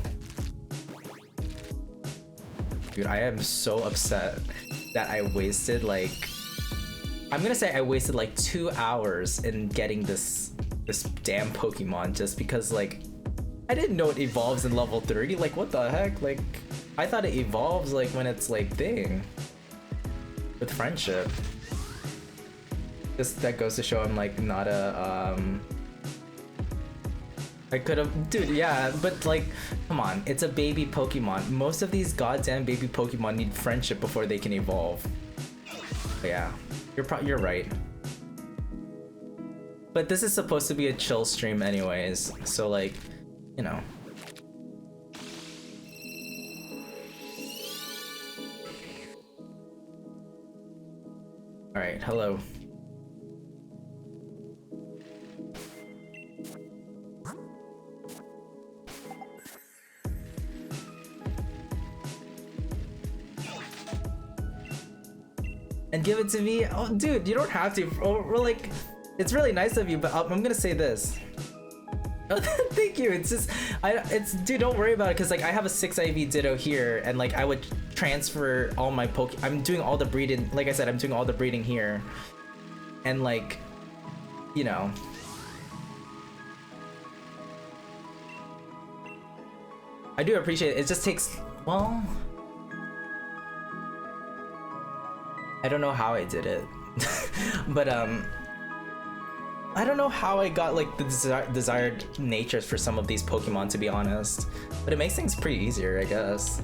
Dude, I am so upset that I wasted like, I'm gonna say I wasted like 2 hours in getting this damn Pokemon just because like, I didn't know it evolves in level 30. Like, what the heck? Like, I thought it evolves like when it's like thing. With friendship. That goes to show I'm like not a I could have, dude, yeah, but like, come on, it's a baby Pokemon. Most of these goddamn baby Pokemon need friendship before they can evolve. But yeah, you're right. But this is supposed to be a chill stream anyways, so like, you know. All right, hello. And give it to me? Oh, dude, you don't have to. We're like, it's really nice of you, but I'm gonna say this. Thank you. It's just, dude, don't worry about it, because like I have a 6 IV Ditto here, and like I would transfer all my I'm doing all the breeding, like I said, I'm doing all the breeding here, and like, you know, I do appreciate it. It just takes, well, I don't know how I did it. But I don't know how I got like the desired natures for some of these Pokemon, to be honest, but it makes things pretty easier, I guess.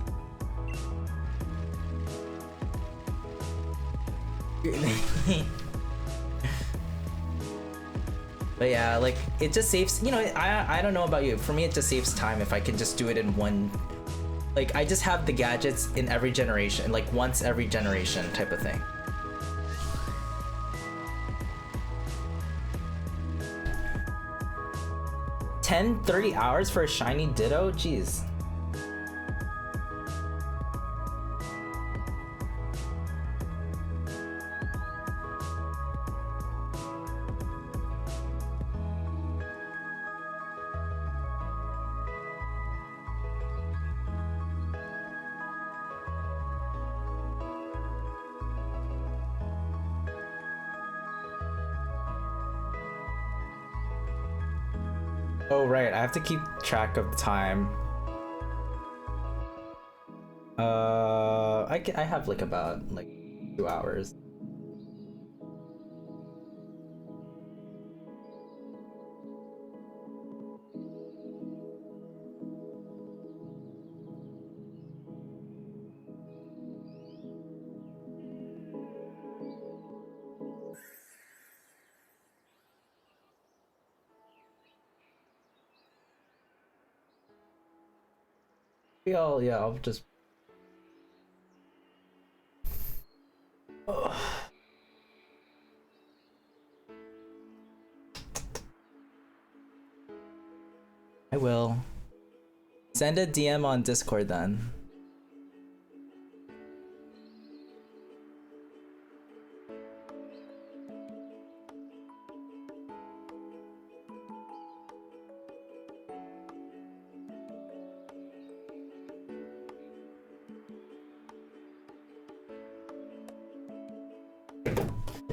But yeah, like it just saves, you know, I don't know about you. For me it just saves time if I can just do it in one, like I just have the gadgets in every generation, like once every generation type of thing. 10-30 hours for a shiny Ditto? Jeez. Oh right, I have to keep track of time. I have like about like 2 hours. Yeah, I'll just. Ugh. I will. Send a DM on Discord then.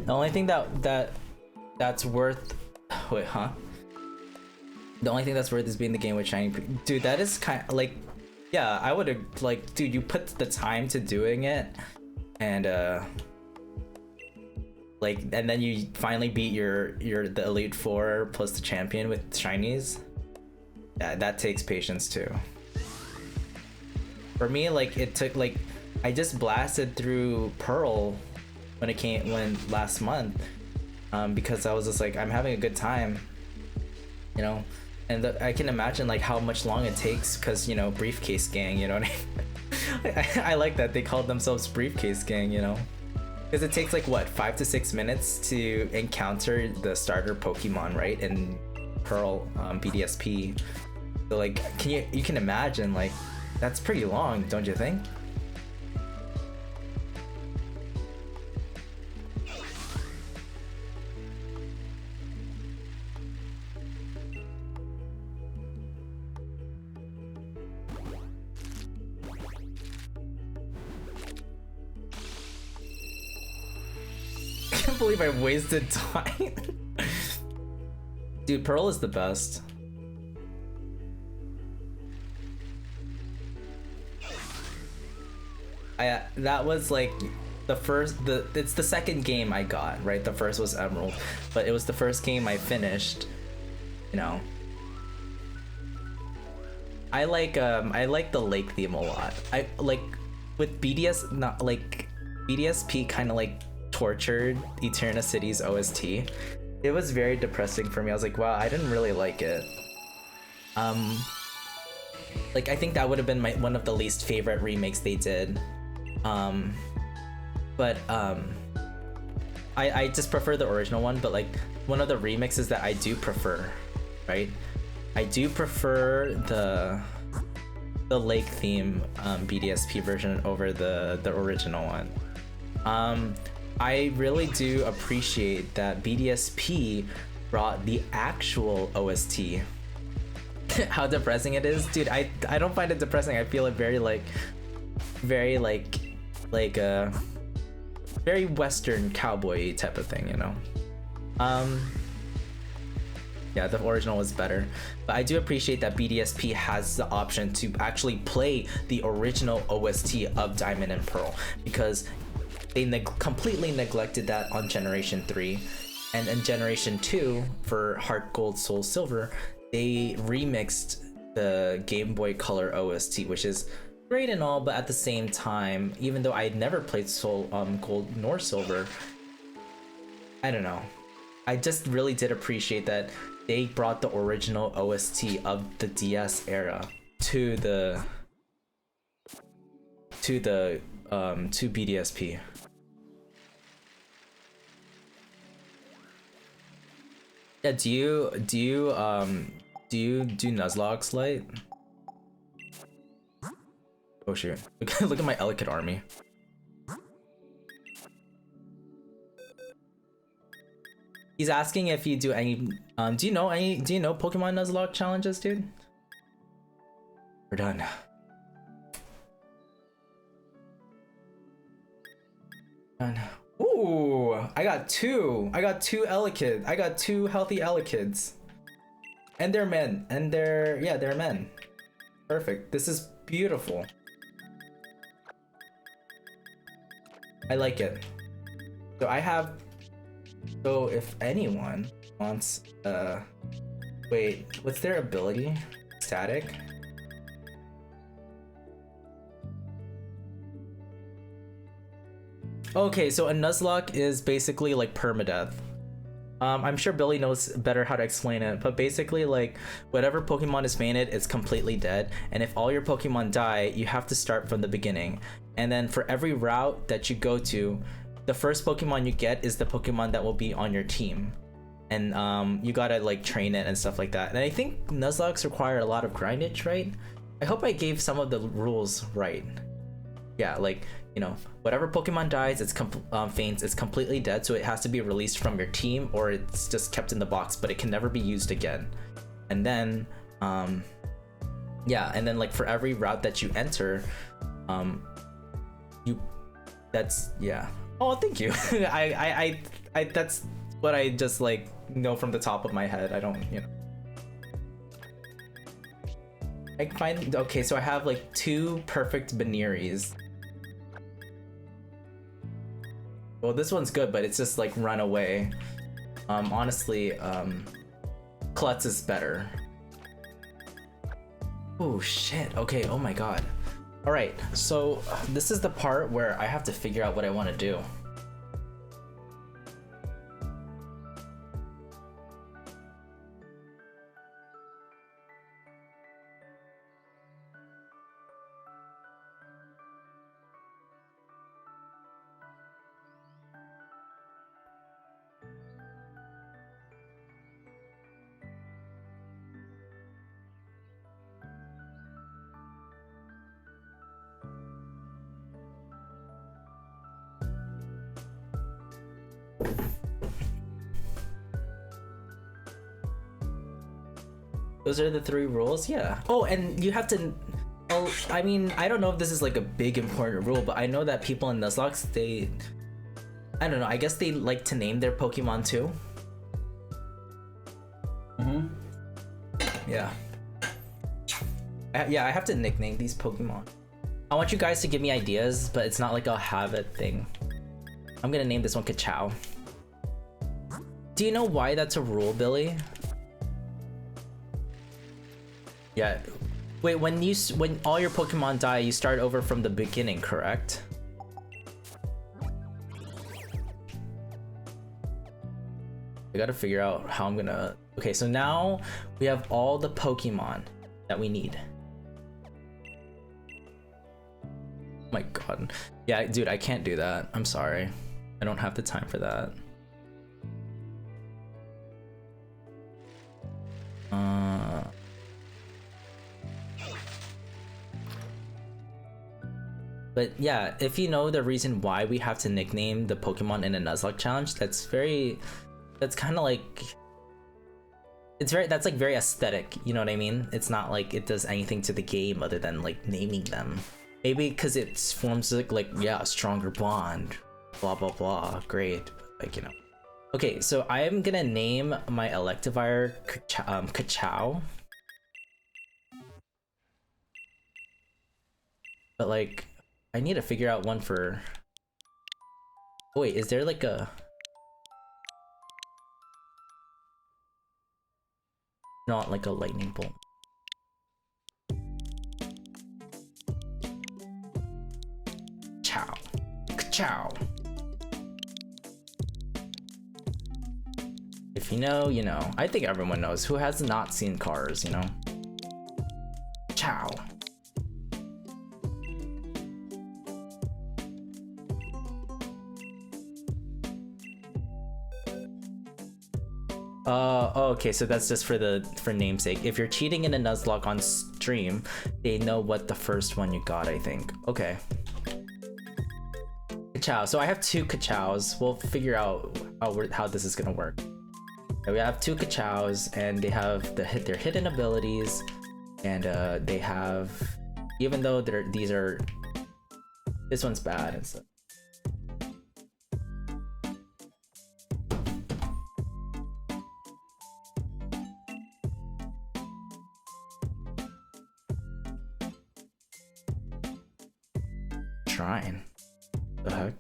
The only thing that's worth. Wait, huh? The only thing that's worth is being the game with shiny. Dude, that is kind of like, yeah, I would have like, dude, you put the time to doing it, and like, and then you finally beat the Elite Four plus the champion with shinies. Yeah, that takes patience too. For me, like it took like, I just blasted through Pearl when last month, because I was just like, I'm having a good time, you know. And I can imagine like how much long it takes, because, you know, Briefcase Gang, you know what I mean? I like that they called themselves Briefcase Gang, you know, because it takes like what, 5 to 6 minutes to encounter the starter Pokemon, right? In Pearl, BDSP. So like, you can imagine, like, that's pretty long, don't you think? I can't believe I wasted time. Dude, Pearl is the best. That was like it's the second game I got, right? The first was Emerald, but it was the first game I finished, you know. I like the lake theme a lot. I like with BDS, not like BDSP kind of like tortured Eterna City's OST. It was very depressing for me. I was like, wow, I didn't really like it. Like I think that would have been one of the least favorite remakes they did. But I just prefer the original one, but like one of the remixes that I do prefer, right? I do prefer the lake theme BDSP version over the original one. I really do appreciate that BDSP brought the actual OST. How depressing it is, dude. I don't find it depressing. I feel it very very Western cowboy type of thing, you know. Yeah, the original was better, but I do appreciate that BDSP has the option to actually play the original OST of Diamond and Pearl, because they completely neglected that on Generation 3, and in Generation 2 for Heart Gold Soul Silver, they remixed the Game Boy Color OST, which is great and all, but at the same time, even though I had never played Soul Gold nor Silver, I don't know. I just really did appreciate that they brought the original OST of the DS era to the to BDSP. Yeah, do you do Nuzlocke's light? Oh shoot. Look at my Elekid army. He's asking if you do any do you know Pokemon Nuzlocke challenges, dude? We're done. Done. Ooh, I got two Elekid. I got two healthy Elekids. And they're men. And they're men. Perfect. This is beautiful. I like it. So I have, so if anyone wants wait, what's their ability? Static? Okay, so a Nuzlocke is basically like permadeath. I'm sure Billy knows better how to explain it, but basically like whatever Pokemon is fainted, it's completely dead. And if all your Pokemon die, you have to start from the beginning. And then for every route that you go to, the first Pokemon you get is the Pokemon that will be on your team. And you gotta like train it and stuff like that. And I think Nuzlockes require a lot of grindage, right? I hope I gave some of the rules right. Yeah, like, you know, whatever Pokemon dies, it's faints, it's completely dead, so it has to be released from your team or it's just kept in the box, but it can never be used again. And then, yeah, and then like for every route that you enter, that's, yeah. Oh, thank you. I that's what I just like know from the top of my head. I don't, you know. I find, okay, so I have like two perfect Beneries. Well, this one's good, but it's just like run away. Honestly, Klutz is better. Oh shit, okay, oh my god. All right, so this is the part where I have to figure out what I want to do. Those are the three rules, yeah. Oh, and you have to, well, I mean, I don't know if this is like a big important rule, but I know that people in Nuzlocke, they, I don't know, I guess they like to name their Pokemon too. Mm-hmm. Yeah. Yeah, I have to nickname these Pokemon. I want you guys to give me ideas, but it's not like I'll have a thing. I'm gonna name this one Kachow. Do you know why that's a rule, Billy? Yeah. Wait, when all your Pokemon die, you start over from the beginning, correct? I gotta figure out how I'm gonna... Okay, so now we have all the Pokemon that we need. Oh my god. Yeah, dude, I can't do that. I'm sorry. I don't have the time for that. But yeah, if you know the reason why we have to nickname the Pokemon in a Nuzlocke challenge, that's kind of like, that's like very aesthetic, you know what I mean? It's not like it does anything to the game other than like naming them. Maybe because it forms like yeah, a stronger bond, blah blah blah, great, like, you know. Okay, so I am gonna name my Electivire Kachow. But like, I need to figure out one for... Oh, wait, is there like a... Not like a lightning bolt. Chow. Chow. If you know, you know. I think everyone knows. Who has not seen Cars, you know? Ciao. Okay, so that's just for namesake. If you're cheating in a Nuzlocke on stream, they know what the first one you got, I think. Okay. Kachow. So I have 2 Kachows. We'll figure out how this is gonna work. So we have 2 Kachows, and they have their hidden abilities, and they have, even though this one's bad and stuff. Shrine. The heck?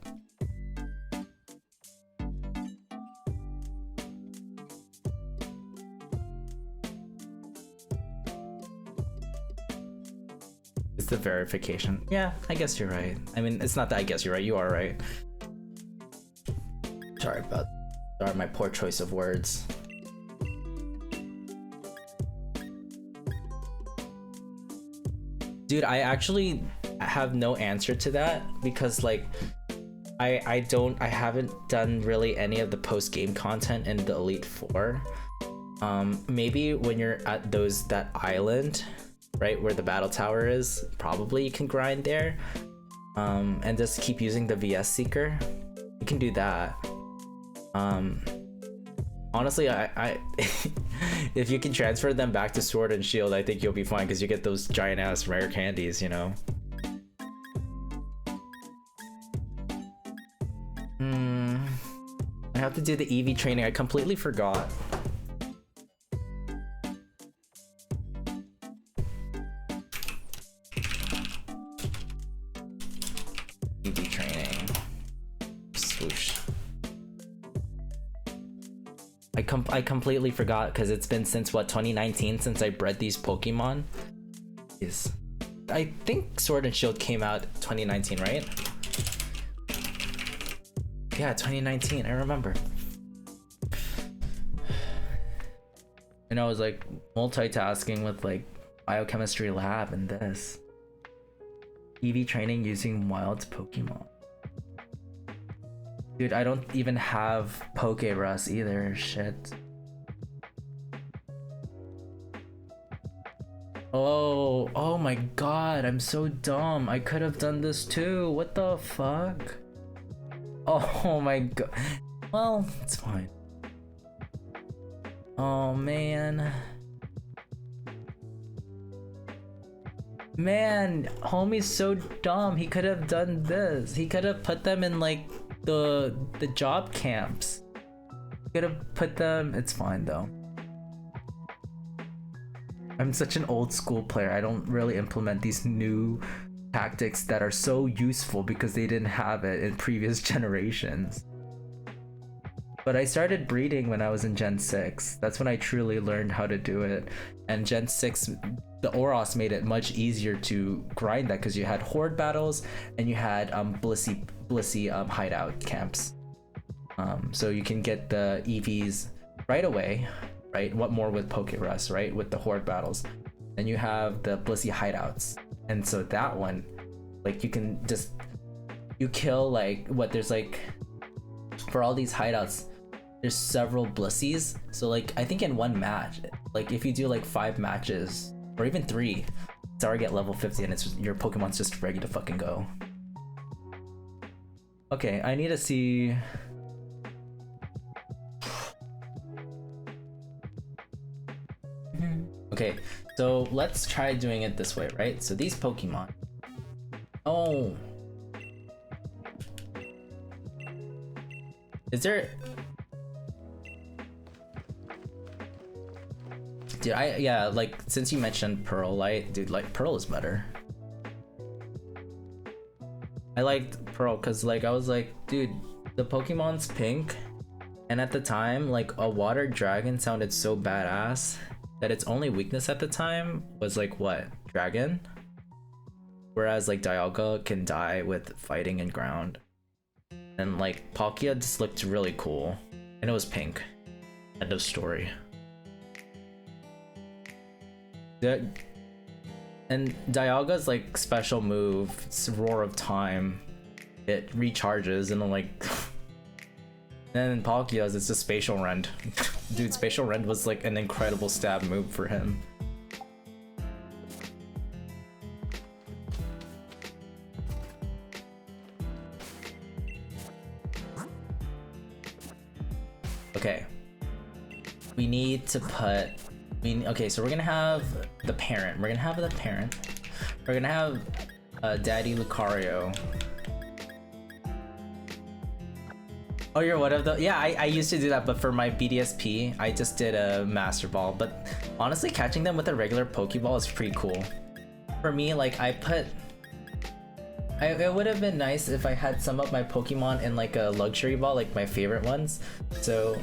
It's the verification. Yeah, I guess you're right. I mean, it's not that I guess you're right. You are right. Sorry, my poor choice of words. Dude, I actually have no answer to that because like I haven't done really any of the post-game content in the Elite Four. Maybe when you're at that island, right, where the battle tower is, probably you can grind there, and just keep using the VS Seeker. You can do that. Honestly, I if you can transfer them back to Sword and Shield, I think you'll be fine because you get those giant ass rare candies, you know. I have to do the EV training. I completely forgot. EV training. Swoosh. I completely forgot because it's been since what, 2019 since I bred these Pokemon. Yes. I think Sword and Shield came out 2019, right? Yeah, 2019, I remember. And I was like multitasking with like biochemistry lab and this. EV training using wild Pokemon. Dude, I don't even have Pokerus either, shit. Oh my god, I'm so dumb. I could have done this too. What the fuck? Oh my god. Well, it's fine. Oh man. Man, homie's so dumb. He could have done this. He could have put them in like the job camps. He could have put them. It's fine though. I'm such an old school player. I don't really implement these new tactics that are so useful because they didn't have it in previous generations. But I started breeding when I was in Gen 6. That's when I truly learned how to do it. And Gen 6, the Oros made it much easier to grind that because you had horde battles and you had Blissey hideout camps. So you can get the EVs right away, right? What more with Pokerus, right? With the horde battles. Then you have the Blissey hideouts. And so that one, like you can just, you kill like, what, there's like, for all these hideouts, there's several Blisseys. So like, I think in one match, like if you do like 5 matches, or even 3, it's already at level 50 and it's just, your Pokemon's just ready to fucking go. Okay, I need to see. Okay, so let's try doing it this way, right? So these Pokemon. Oh. Is there... Dude, yeah, like, since you mentioned Pearl Light, dude, like, Pearl is better. I liked Pearl because, like, I was like, dude, the Pokemon's pink. And at the time, like, a water dragon sounded so badass that its only weakness at the time was like what? Dragon? Whereas like Dialga can die with fighting and ground. And like Palkia just looked really cool. And it was pink. End of story. And Dialga's like special move, it's Roar of Time. It recharges and like and then Palkia's it's a Spatial Rend. Dude, Spatial Rend was like an incredible stab move for him. Okay. We need to put okay, so we're gonna have the parent. We're gonna have the parent. We're gonna have Daddy Lucario. Oh, you're one of the... Yeah, I used to do that, but for my BDSP, I just did a Master Ball. But honestly, catching them with a regular Pokeball is pretty cool. For me, like, I put... it would have been nice if I had some of my Pokemon in, like, a Luxury Ball, like my favorite ones. So...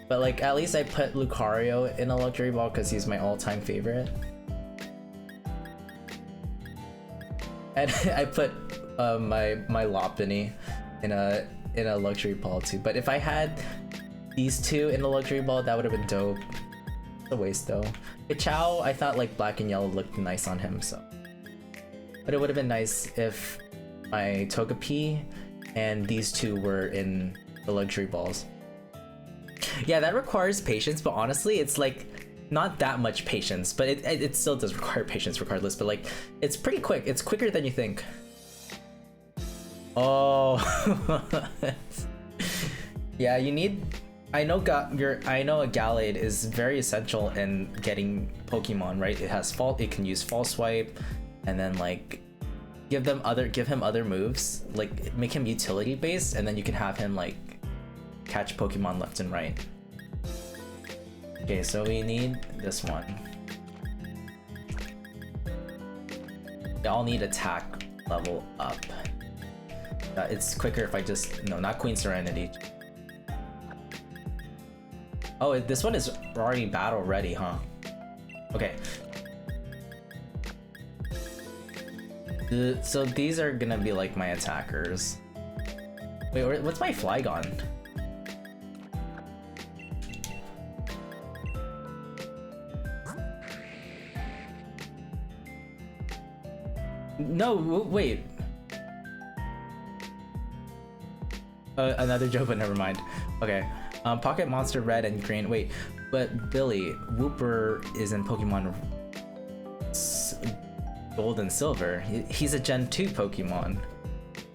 But, like, at least I put Lucario in a Luxury Ball because he's my all-time favorite. And I put my Lopunny in a Luxury Ball too. But if I had these two in the Luxury Ball, that would have been dope. It's a waste though. Pichao, I thought like black and yellow looked nice on him, so. But it would have been nice if my Togepi and these two were in the Luxury Balls. Yeah, that requires patience, but honestly, it's like not that much patience, but it still does require patience regardless, but like it's pretty quick. It's quicker than you think. Oh. Yeah, you need... I know a Gallade is very essential in getting Pokemon, right? It has it can use False Swipe, and then like give him other moves, like make him utility based, and then you can have him like catch Pokemon left and right. Okay, so we need this one. They all need attack level up. It's quicker if I just... No, not Queen Serenity. Oh, this one is already battle ready, huh? Okay. So these are gonna be like my attackers. Wait, what's my Flygon? No, wait. Another joke, but never mind. Okay. Pocket Monster Red and Green. Wait, but Billy, Wooper is in Pokemon Gold and Silver. He's a Gen 2 Pokemon.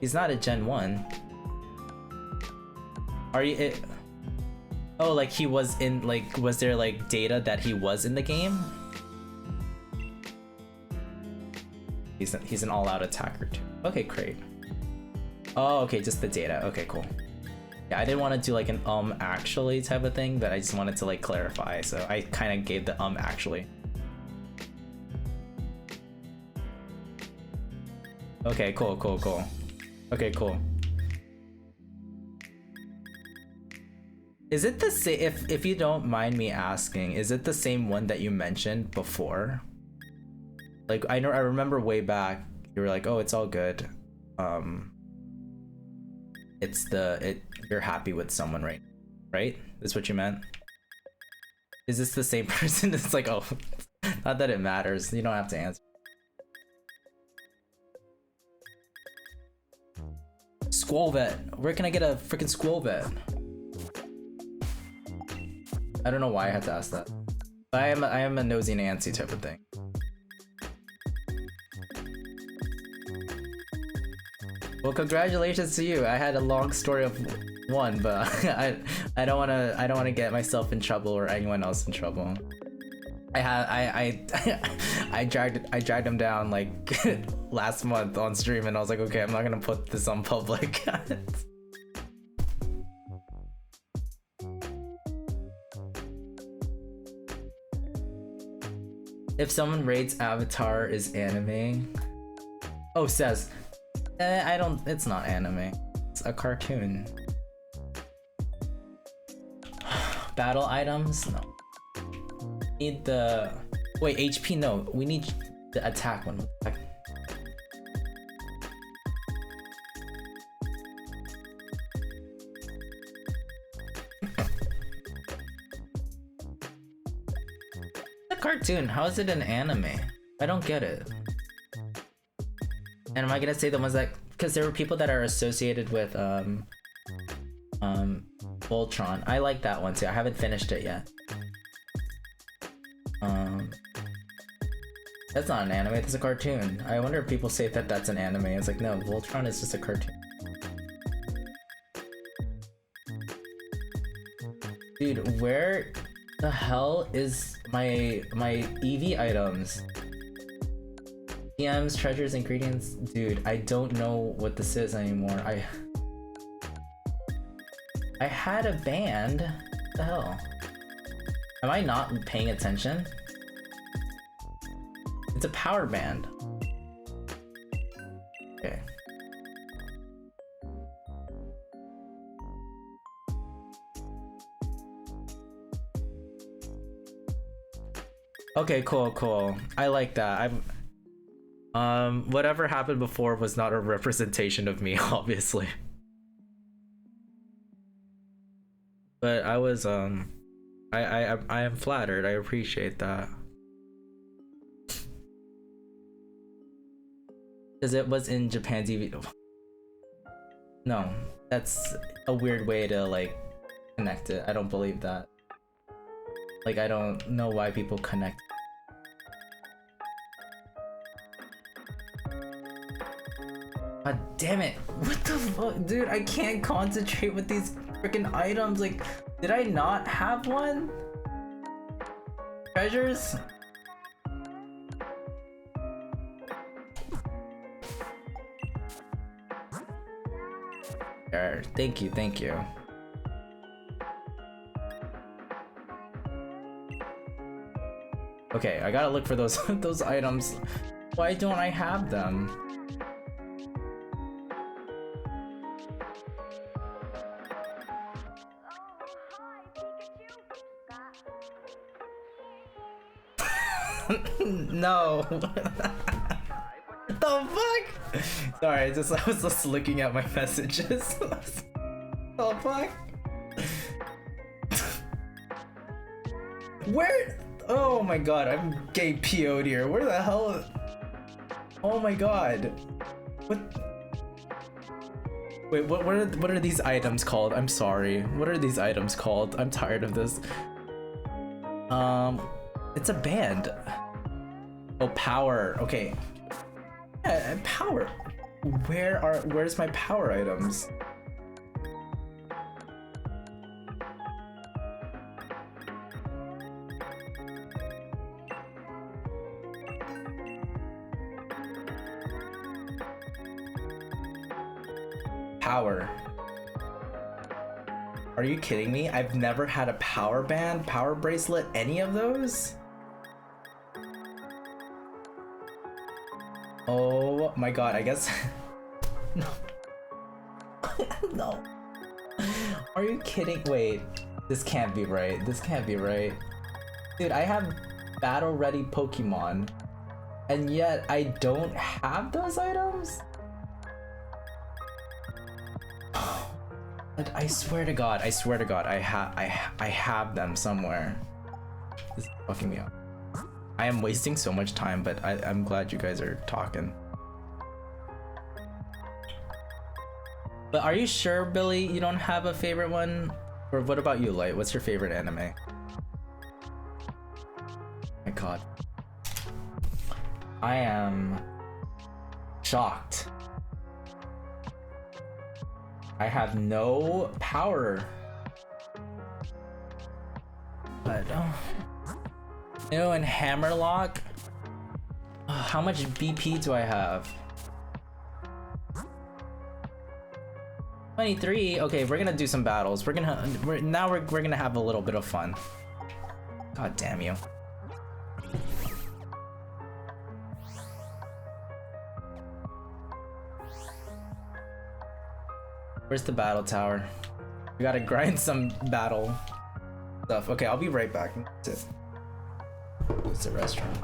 He's not a Gen 1. Are you... Oh, like he was in... Like, was there like data that he was in the game? He's an all-out attacker too. Okay, great. Oh, okay, just the data. Okay, cool. Yeah, I didn't want to do like an actually type of thing, but I just wanted to like clarify, so I kind of gave the actually. Okay, cool. Okay, cool. Is it the same, if you don't mind me asking, is it the same one that you mentioned before? Like, I remember way back, you were like, oh, it's all good. You're happy with someone, right? That's what you meant? Is this the same person? It's like, oh, not that it matters. You don't have to answer. Squolvet. Where can I get a freaking Squolvet? I don't know why I had to ask that. But I am a nosy Nancy type of thing. Well, congratulations to you. I had a long story of one, but I don't wanna get myself in trouble or anyone else in trouble. I dragged him down like last month on stream, and I was like, okay, I'm not gonna put this on public. If someone rates Avatar is anime, oh, says. It's not anime. It's a cartoon. Battle items? No. Need the... Wait, HP? No. We need the attack one. cartoon. How is it an anime? I don't get it. And am I gonna say the ones that, because there were people that are associated with Voltron. I like that one too. I haven't finished it yet. That's not an anime, that's a cartoon. I wonder if people say that that's an anime. It's like, no, Voltron is just a cartoon. Dude, where the hell is my EV items? PMs, treasures, ingredients? Dude, I don't know what this is anymore. I had a band. What the hell? Am I not paying attention? It's a power band. Okay. Okay, cool. I like that. Whatever happened before was not a representation of me, obviously. But I was I am flattered. I appreciate that. Because it was in Japan TV. No, that's a weird way to like connect it. I don't believe that. Like, I don't know why people connect. God damn it. What the fuck? Dude, I can't concentrate with these freaking items. Like, did I not have one? Treasures? There, thank you. Okay, I gotta look for those those items. Why don't I have them? No. What the fuck? Sorry, I was just looking at my messages. Oh fuck. Where? Oh my god, I'm gay PO'd here. Where the hell? Oh my god. What? Wait, what are these items called? I'm sorry. What are these items called? I'm tired of this. It's a band. Oh, power. Okay. Yeah, power. Where's my power items? Power. Are you kidding me? I've never had a power band, power bracelet, any of those? Oh my god, I guess. No. No. Are you kidding? Wait, this can't be right. This can't be right. Dude, I have battle ready Pokemon, and yet I don't have those items? But I swear to God, I have them somewhere. This is fucking me up. I am wasting so much time, but I'm glad you guys are talking. But are you sure, Billy, you don't have a favorite one? Or what about you, Light? What's your favorite anime? My god. I am shocked. I have no power. But no, and Hammerlock. How much BP do I have? 23. Okay, we're gonna do some battles. We're gonna have a little bit of fun. God damn you. Where's the battle tower? We gotta grind some battle stuff. Okay, I'll be right back. It's a restaurant.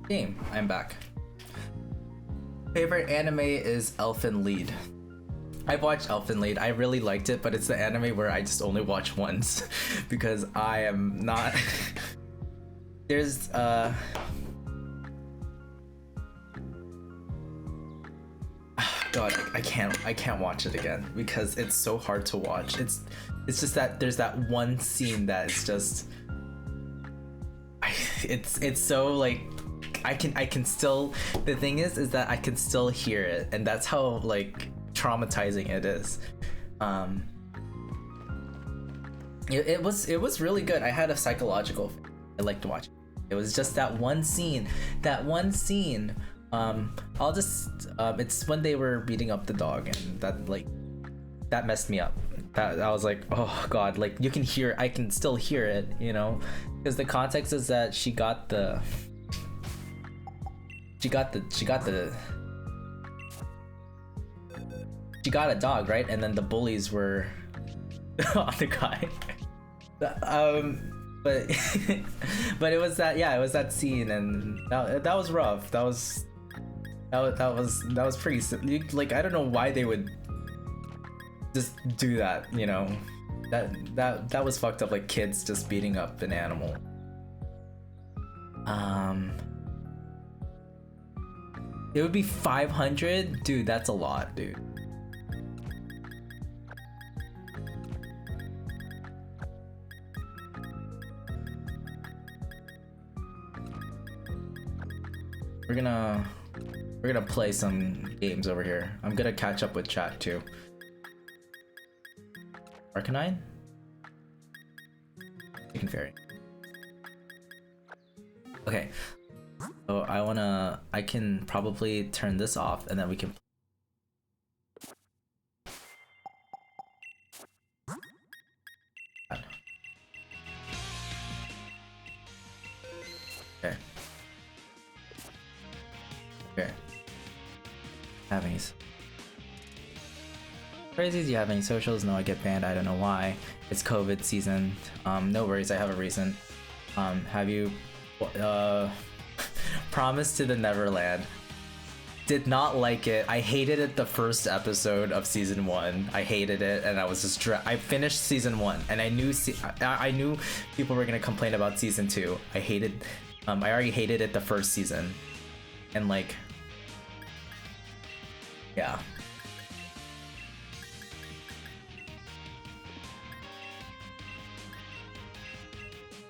Game, I'm back. Favorite anime is Elfen Lied. I've watched Elfen Lied. I really liked it, but it's the anime where I just only watch once because I am not. There's God, I can't watch it again because it's so hard to watch. It's just that there's that one scene that is just it's so like I can still, the thing is that I can still hear it, and that's how like traumatizing it is. It was really good. I had a psychological thing. I liked to watch it. It was just that one scene. I'll just it's when they were beating up the dog, and that messed me up. That I was like, oh god, like I can still hear it, you know, because the context is that she got a dog, right? And then the bullies were on the guy. But but it was that scene, and that was rough. That was pretty, like, I don't know why they would just do that, you know. That was fucked up, like kids just beating up an animal. It would be 500? Dude, that's a lot, dude. We're gonna play some games over here. I'm gonna catch up with chat too. Arcanine? Chicken Fairy. Okay. So I can probably turn this off, and then we can. Okay. Okay. Have any crazies? Do you have any socials? No, I get banned. I don't know why. It's COVID season. No worries. I have a reason. Have you Promise to the Neverland? Did not like it. I hated it the first episode of season 1. I hated it, and I was just I finished season 1, and I knew people were gonna complain about season 2. I already hated it the first season, and like, yeah.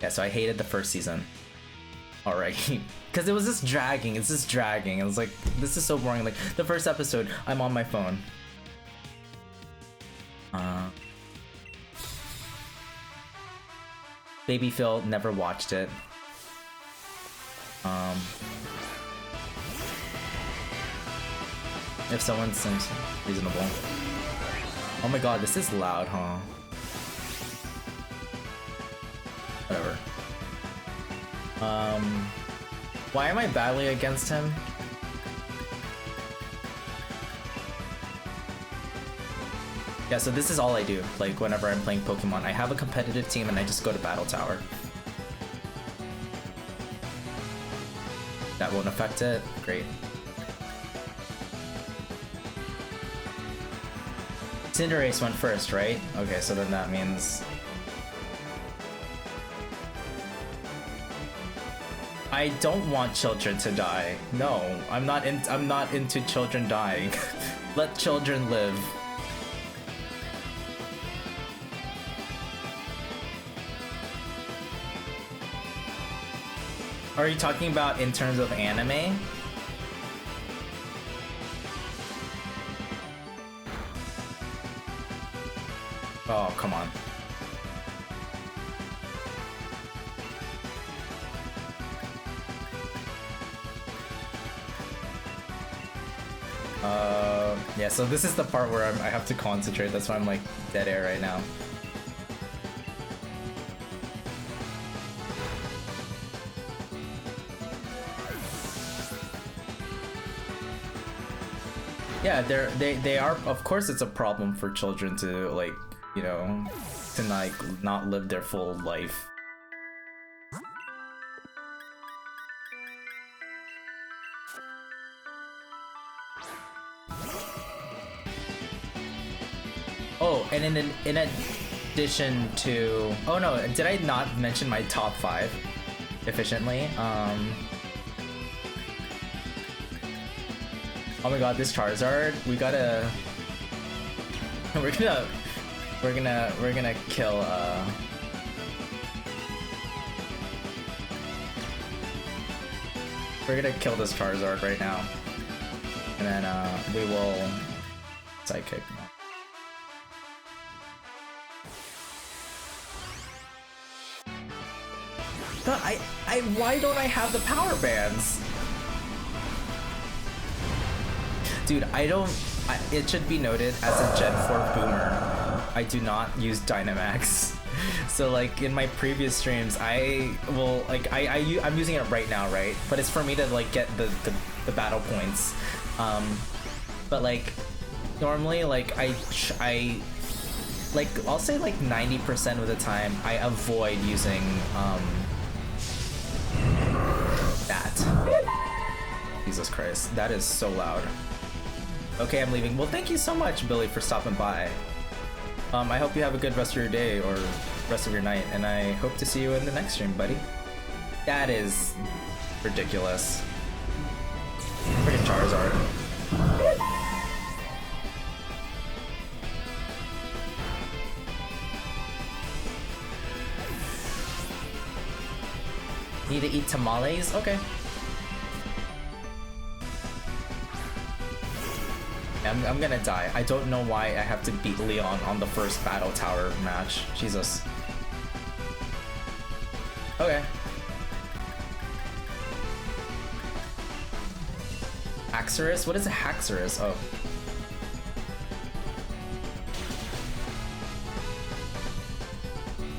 Yeah, so I hated the first season. Alright. Because it was just dragging. It's just dragging. I was like, this is so boring. Like, the first episode, I'm on my phone. Baby Phil, never watched it. If someone seems reasonable. Oh my god, this is loud, huh? Whatever. Why am I battling against him? Yeah, so this is all I do, like, whenever I'm playing Pokemon. I have a competitive team and I just go to Battle Tower. That won't affect it? Great. Cinderace went first, right? Okay, so then that means... I don't want children to die. No, I'm not into children dying. Let children live. Are you talking about in terms of anime? Oh, come on. Yeah, so this is the part where I have to concentrate. That's why I'm like dead air right now. Yeah, they are. Of course, it's a problem for children to, like, you know, to not live their full life. And in addition to, oh no, did I not mention my top 5 efficiently? Oh my god, this Charizard, we gotta we're gonna kill we're gonna kill this Charizard right now. And then we will Psychic. But why don't I have the power bands? Dude, it should be noted as a Gen 4 boomer, I do not use Dynamax. So like in my previous streams, I'm using it right now, right? But it's for me to like get the battle points. But like normally like I'll say like 90% of the time I avoid using that. Jesus Christ, that is so loud. Okay, I'm leaving. Well, thank you so much, Billy, for stopping by. I hope you have a good rest of your day or rest of your night, and I hope to see you in the next stream, buddy. That is ridiculous. Freaking Charizard. Need to eat tamales? Okay. I'm gonna die. I don't know why I have to beat Leon on the first Battle Tower match. Jesus. Okay. Haxorus? What is a Haxorus? Oh.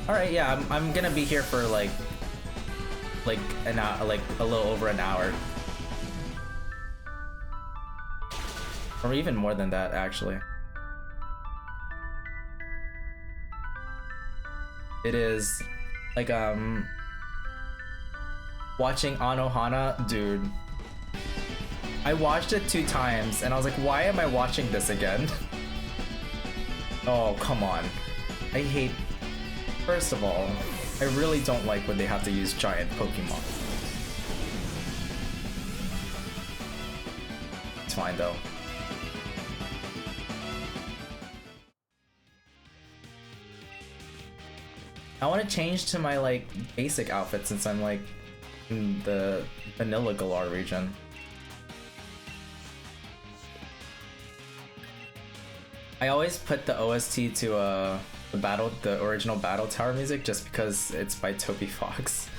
Alright, yeah, I'm gonna be here for like an hour, like a little over an hour. Or even more than that, actually. It is like watching Anohana, dude. I watched it 2 times and I was like, why am I watching this again? Oh, come on. I hate, first of all, I really don't like when they have to use giant Pokemon. It's fine though. I want to change to my like basic outfit since I'm like in the vanilla Galar region. I always put the OST to the original Battle Tower music just because it's by Toby Fox.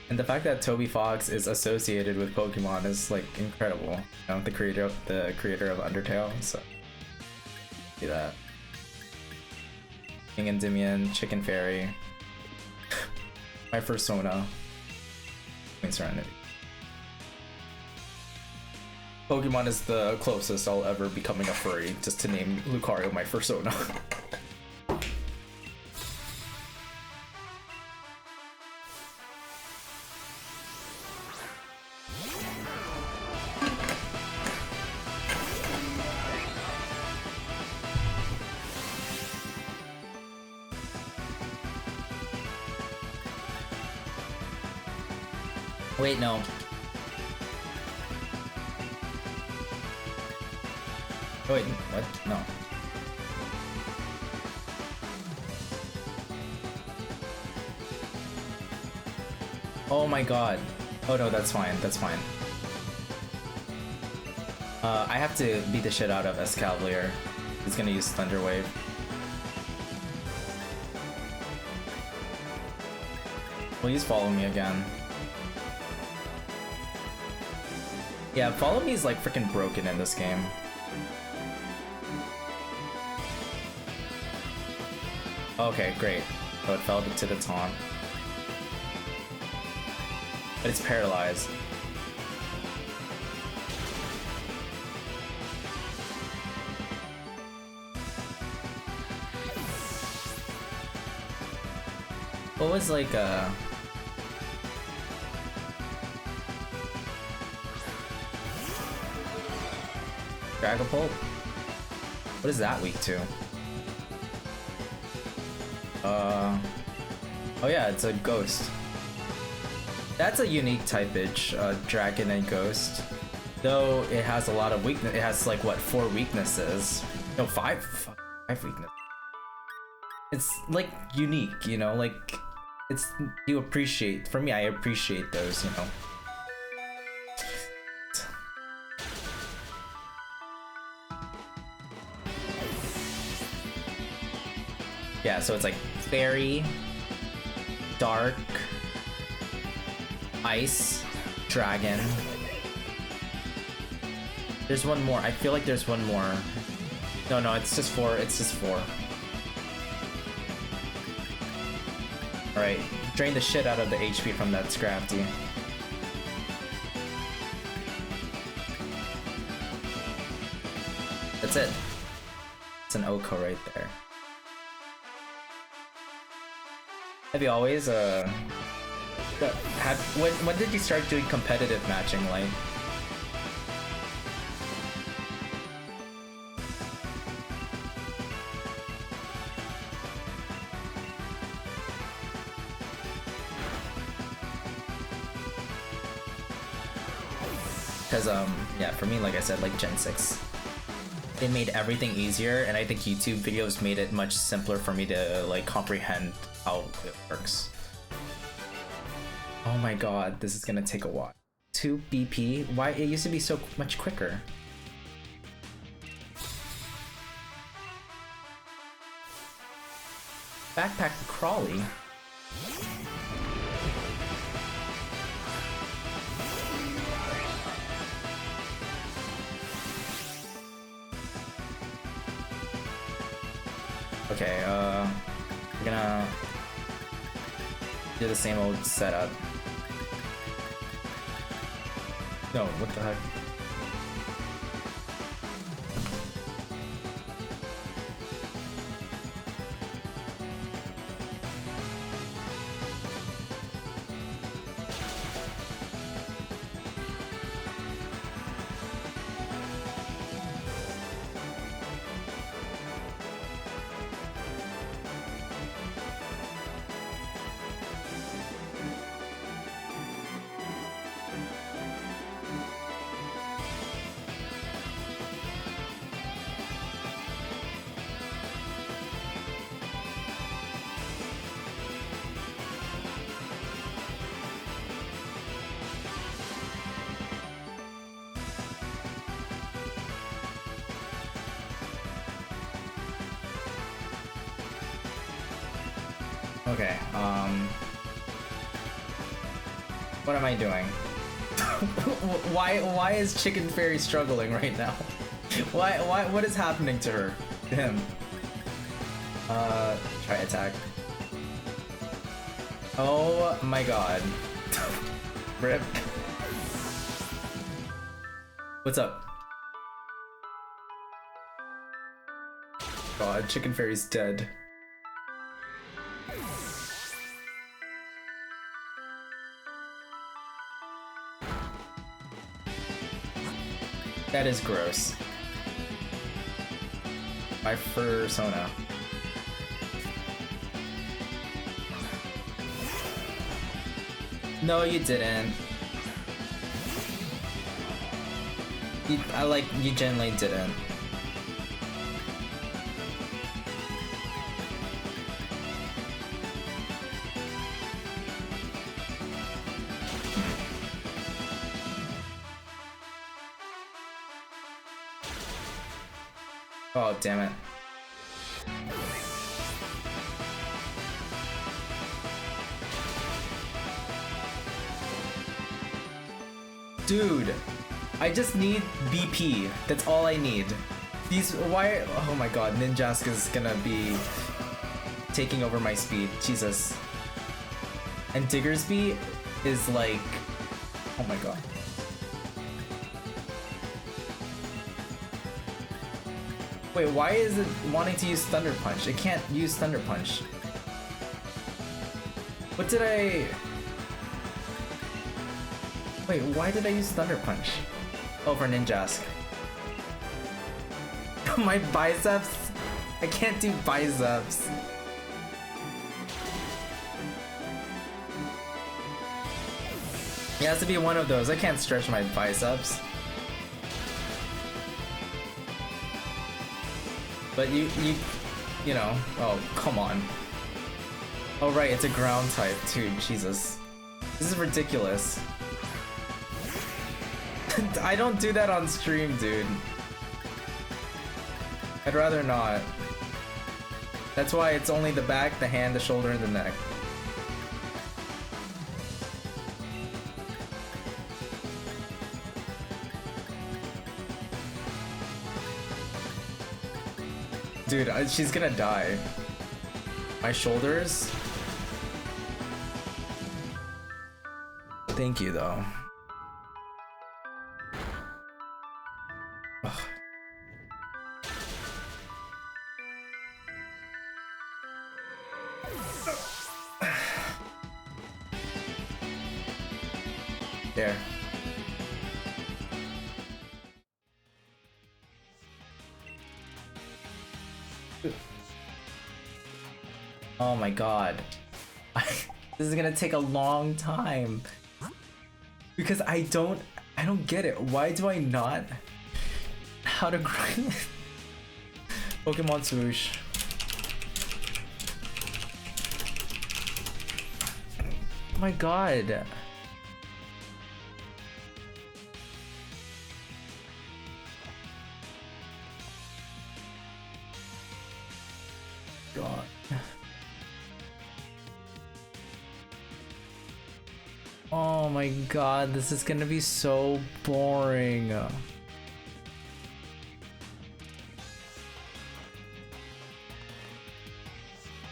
And the fact that Toby Fox is associated with Pokemon is like incredible. You know, the creator of Undertale, so see that. King Endymion, Chicken Fairy. My Fursona. Queen Serenity. Pokemon is the closest I'll ever becoming a furry, just to name Lucario my Fursona. Wait, no. Oh, wait, what? No. Oh my god. Oh no, that's fine, that's fine. I have to beat the shit out of Escavalier. He's gonna use Thunder Wave. Please follow me again. Yeah, follow me is like freaking broken in this game. Okay, great. Oh, it fell to the taunt. But it's paralyzed. What was like Dragapult? What is that weak to? Uh, oh yeah, it's a ghost. That's a unique typage, dragon and ghost. Though it has a lot of weakness. It has like what, 4 weaknesses? No, 5 weaknesses. It's like unique, you know, like it's, you appreciate, for me I appreciate those, you know. Yeah, so it's like fairy, dark, ice, dragon. There's one more. I feel like there's one more. No, it's just 4. It's just 4. Alright, drain the shit out of the HP from that Scrafty. That's it. It's an Oko right there. Have you always, when did you start doing competitive matching, like? Because, yeah, for me, like I said, like Gen 6, they made everything easier, and I think YouTube videos made it much simpler for me to, like, comprehend how it works. Oh my god, this is gonna take a while. 2 BP? Why? It used to be so much quicker. Backpack Crawly. Okay, we're gonna do the same old setup. No, what the heck? Okay, what am I doing? Why is Chicken Fairy struggling right now? What is happening to her? To him? Try attack. Oh my god. Rip. What's up? God, Chicken Fairy's dead. That is gross. My Fursona. No, you didn't. You generally didn't. Oh, damn it. Dude, I just need BP. That's all I need. These, why? Oh my god, Ninjaska's gonna be taking over my speed. Jesus. And Diggersby is like, oh my god. Wait, why is it wanting to use Thunder Punch? It can't use Thunder Punch. What did I... Wait, why did I use Thunder Punch? Oh, for Ninjask. My biceps? I can't do biceps. It has to be one of those. I can't stretch my biceps. But you know, oh, come on. Oh right, it's a ground type too, Jesus. This is ridiculous. I don't do that on stream, dude. I'd rather not. That's why it's only the back, the hand, the shoulder, and the neck. Dude, she's gonna die. My shoulders? Thank you, though. Ugh. There. Oh my god. This is gonna take a long time. Because I don't get it. Why do I not know how to grind Pokemon Swoosh? Oh my god. God. Oh my god, this is gonna be so boring.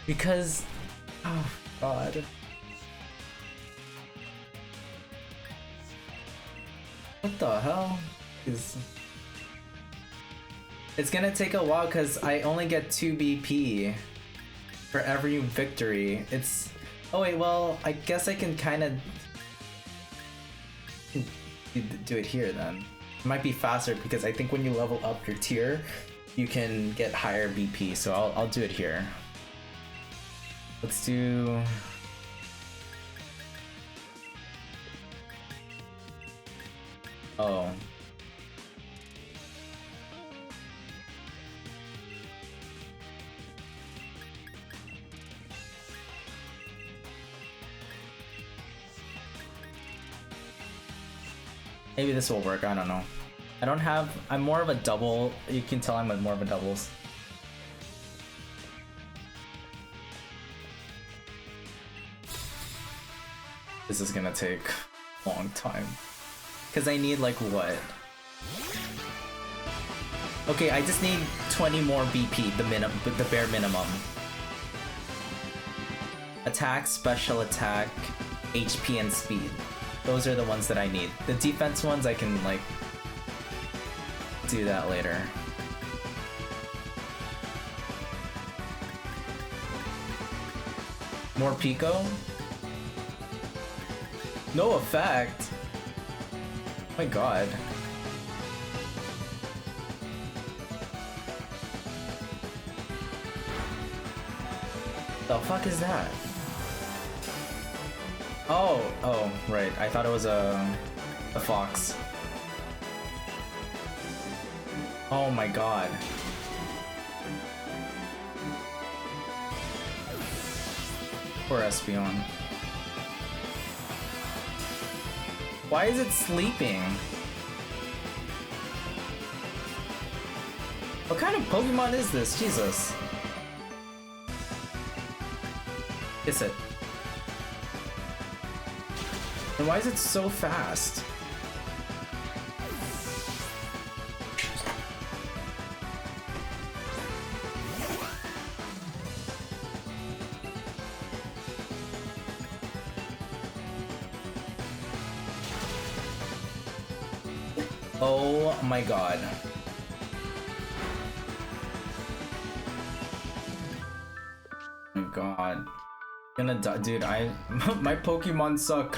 Because, oh god. What the hell? It's gonna take a while because I only get 2 BP for every victory. It's, oh wait, well, I guess I can kind of do it here then. It might be faster because I think when you level up your tier, you can get higher BP. So I'll do it here. Let's do. Oh. Maybe this will work, I don't know. I'm more of a double, you can tell I'm more of a doubles. This is gonna take a long time. Cause I need like what? Okay, I just need 20 more BP, the bare minimum. Attack, special attack, HP, and speed. Those are the ones that I need. The defense ones, I can, like, do that later. More Pico? No effect? Oh my god. The fuck is that? Oh, right. I thought it was a fox. Oh my god. Poor Espeon. Why is it sleeping? What kind of Pokemon is this? Jesus. Kiss it. And why is it so fast? Oh my god. Oh my god. I'm gonna die, dude. My Pokemon suck.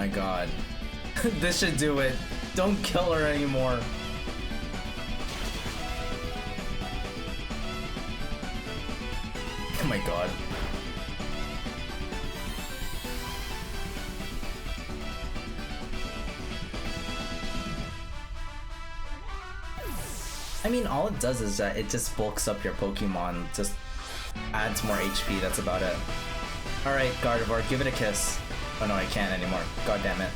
my god. This should do it. Don't kill her anymore. Oh my god. I mean, all it does is that it just bulks up your Pokemon, just adds more HP, that's about it. Alright, Gardevoir, give it a kiss. Oh no, I can't anymore. God damn it.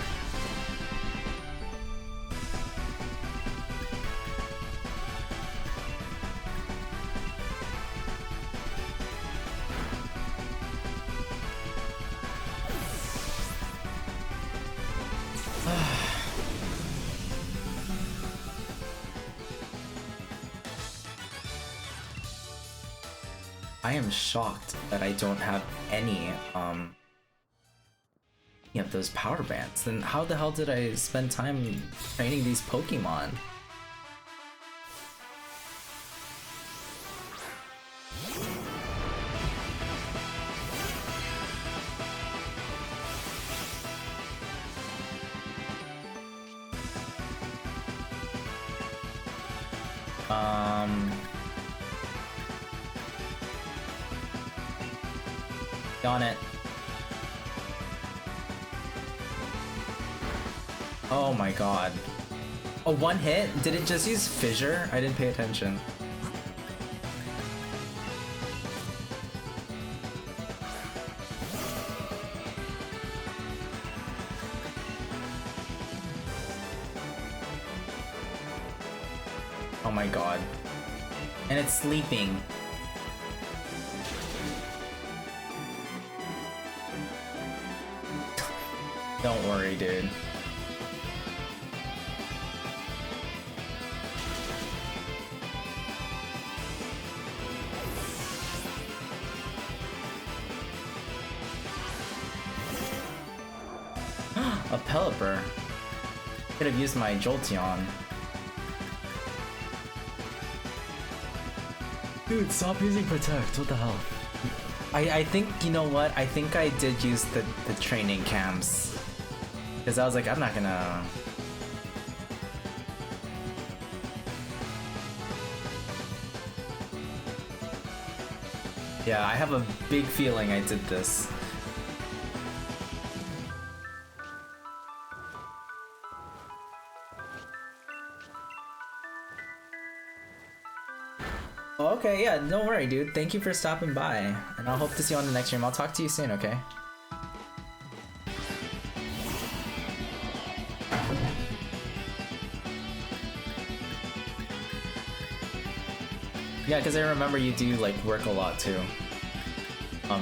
I am shocked that I don't have any of those power bands. Then how the hell did I spend time training these Pokemon? On it. Oh my god. A one hit? Did it just use Fissure? I didn't pay attention. Oh my god. And it's sleeping. Don't worry, dude. A Pelipper. Could have used my Jolteon. Dude, stop using Protect. What the hell? I think, you know what? I think I did use the training cams. Because I was like, I'm not gonna... Yeah, I have a big feeling I did this. Okay, yeah, don't worry, dude. Thank you for stopping by. And I'll hope to see you on the next stream. I'll talk to you soon, okay? Yeah, because I remember you do like work a lot too.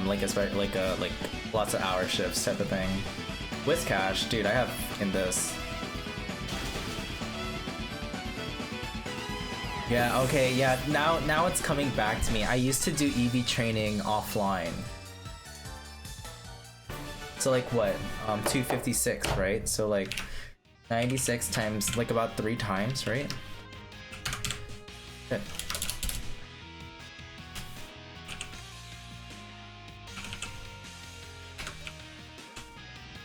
Like like lots of hour shifts type of thing. Whiscash, dude, I have in this. Yeah, okay, yeah, now it's coming back to me. I used to do EV training offline. So like what? 256, right? So like 96 times, like about 3 times, right? Good.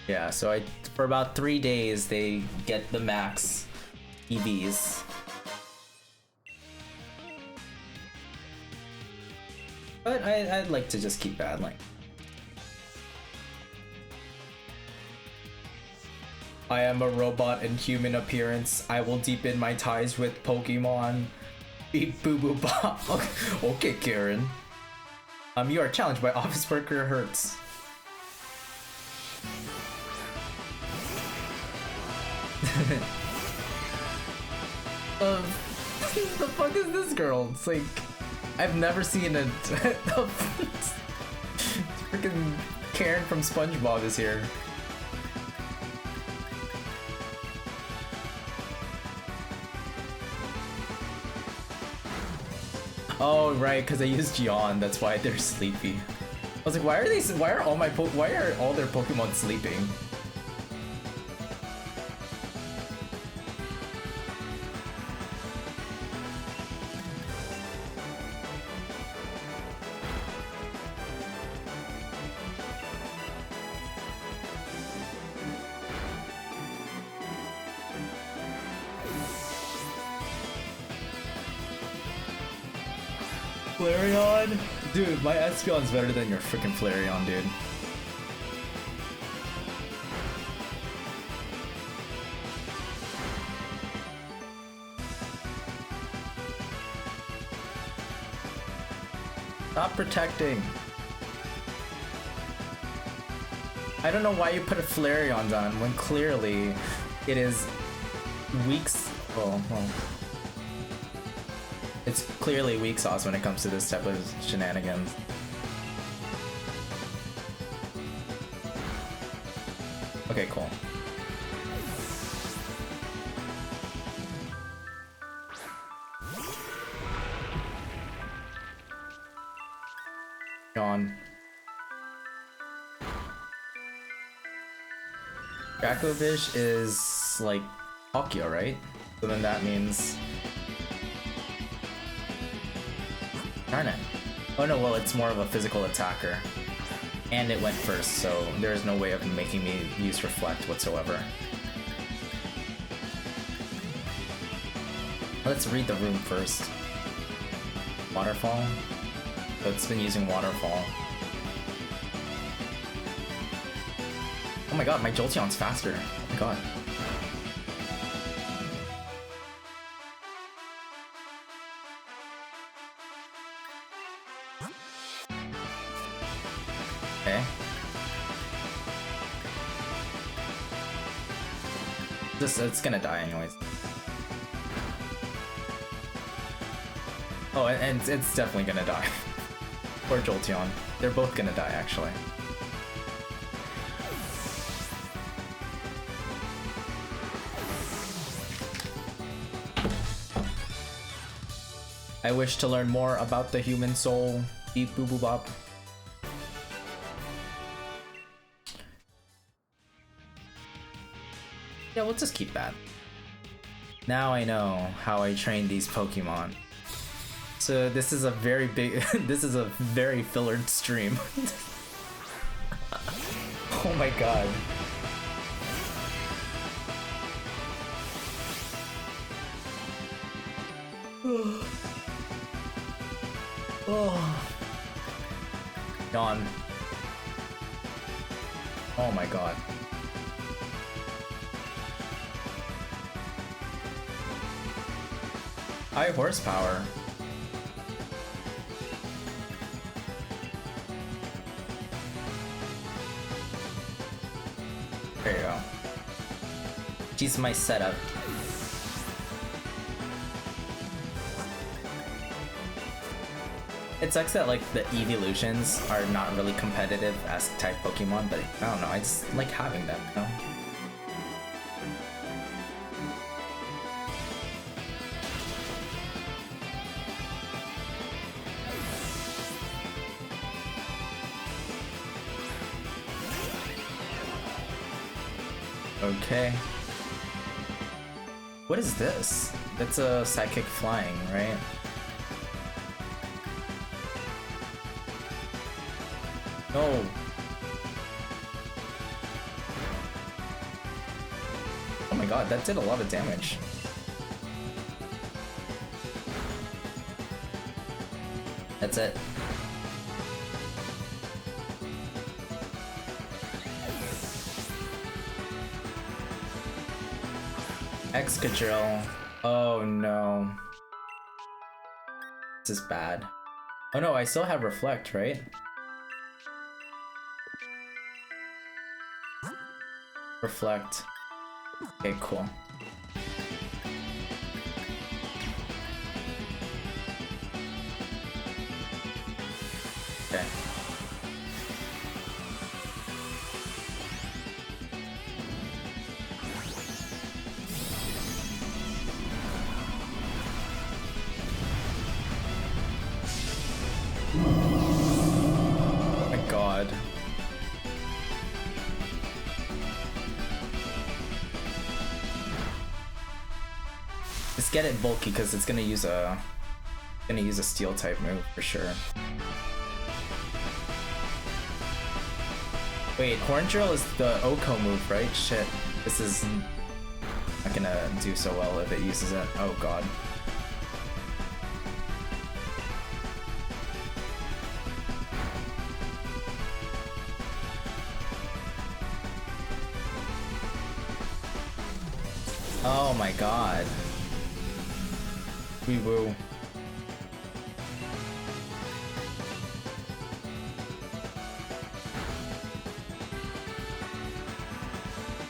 Yeah, so for about 3 days they get the max EVs. But I'd like to just keep battling. I am a robot in human appearance. I will deepen my ties with Pokemon. Beep boo boo bop. Okay, Karen. You are challenged by office worker Hertz. The fuck is this girl? It's like I've never seen a freaking Karen from SpongeBob is here. Oh right, because I used Gion. That's why they're sleepy. I was like, why are all their Pokemon sleeping? Flareon? Dude, my Espeon's better than your freaking Flareon, dude. Stop protecting. I don't know why you put a Flareon on when clearly it is weak. Well, it's clearly weak sauce when it comes to this type of shenanigans. Okay, cool. Gone. Dracovish is like Palkia, right? So then that means... Darn it. Oh no, well it's more of a physical attacker. And it went first, so there is no way of making me use Reflect whatsoever. Let's read the room first. Waterfall? So it's been using Waterfall. Oh my god, my Jolteon's faster. Oh my god. Okay. It's gonna die anyways. Oh, and it's definitely gonna die. Poor Jolteon. They're both gonna die, actually. I wish to learn more about the human soul. Beep boop boop bop. Yeah, we'll just keep that. Now I know how I train these Pokemon. So this is a very big, this is a very fillered stream. Oh my god. Oh. Yawn. Oh my god. High horsepower. There you go. She's my setup. It sucks that like the evolutions are not really competitive as type Pokemon, but I don't know, I just like having them, you know? Okay. What is this? That's a Psychic Flying, right? No. Oh my god, that did a lot of damage. That's it. Excadrill. Oh no. This is bad. Oh no, I still have Reflect, right? Reflect. Okay, cool. Okay. Oh my god. Just get it bulky because it's gonna use a steel type move for sure. Wait, Horn Drill is the Oko move, right? Shit. This is not gonna do so well if it uses it. Oh god. Oh my god. Wee woo.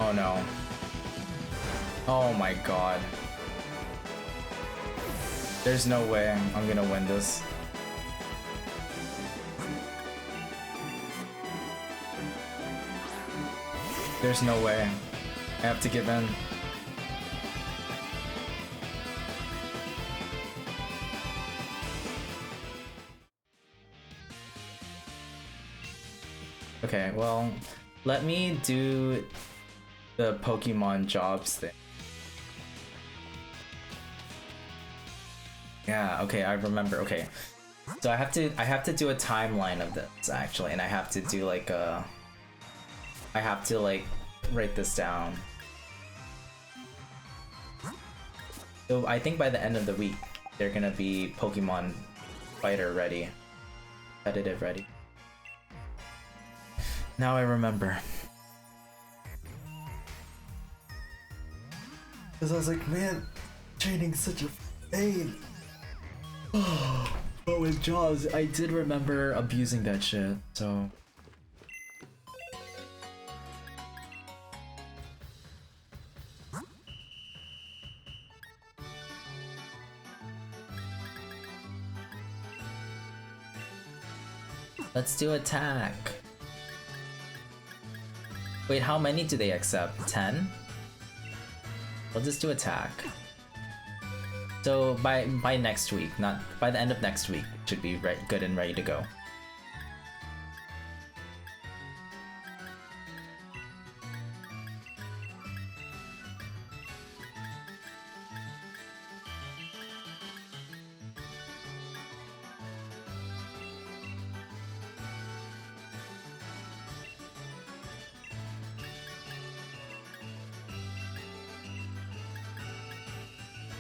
Oh no. Oh my god. There's no way I'm gonna win this. There's no way. I have to give in. Okay, well, let me do the Pokemon jobs thing. Yeah, okay, I remember. Okay. So I have to do a timeline of this actually, and I have to do like a I have to like write this down. So I think by the end of the week they're gonna be Pokemon Fighter ready. Competitive ready. Now I remember. Cause I was like, man, training's such a pain. But with Jaws, I did remember abusing that shit, so. Let's do attack. Wait, how many do they accept? 10? We'll just do attack. So by next week, not by the end of next week, it should be good and ready to go.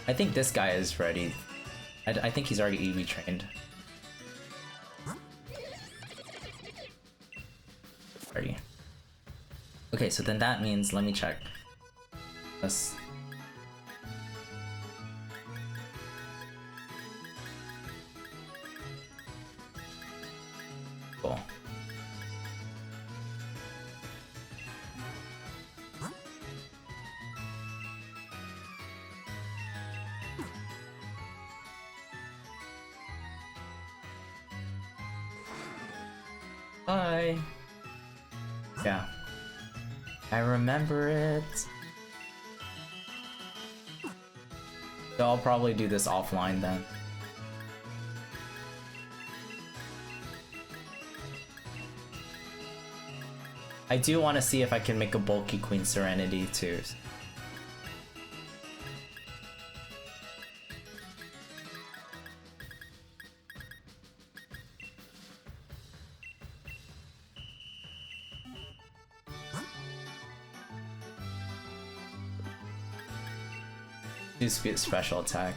I think this guy is ready. I think he's already EV trained. Ready. Okay, so then that means, let me check. Let's... Cool. Bye. Yeah. I remember it. So I'll probably do this offline then. I do want to see if I can make a bulky Queen Serenity too. Do special attack.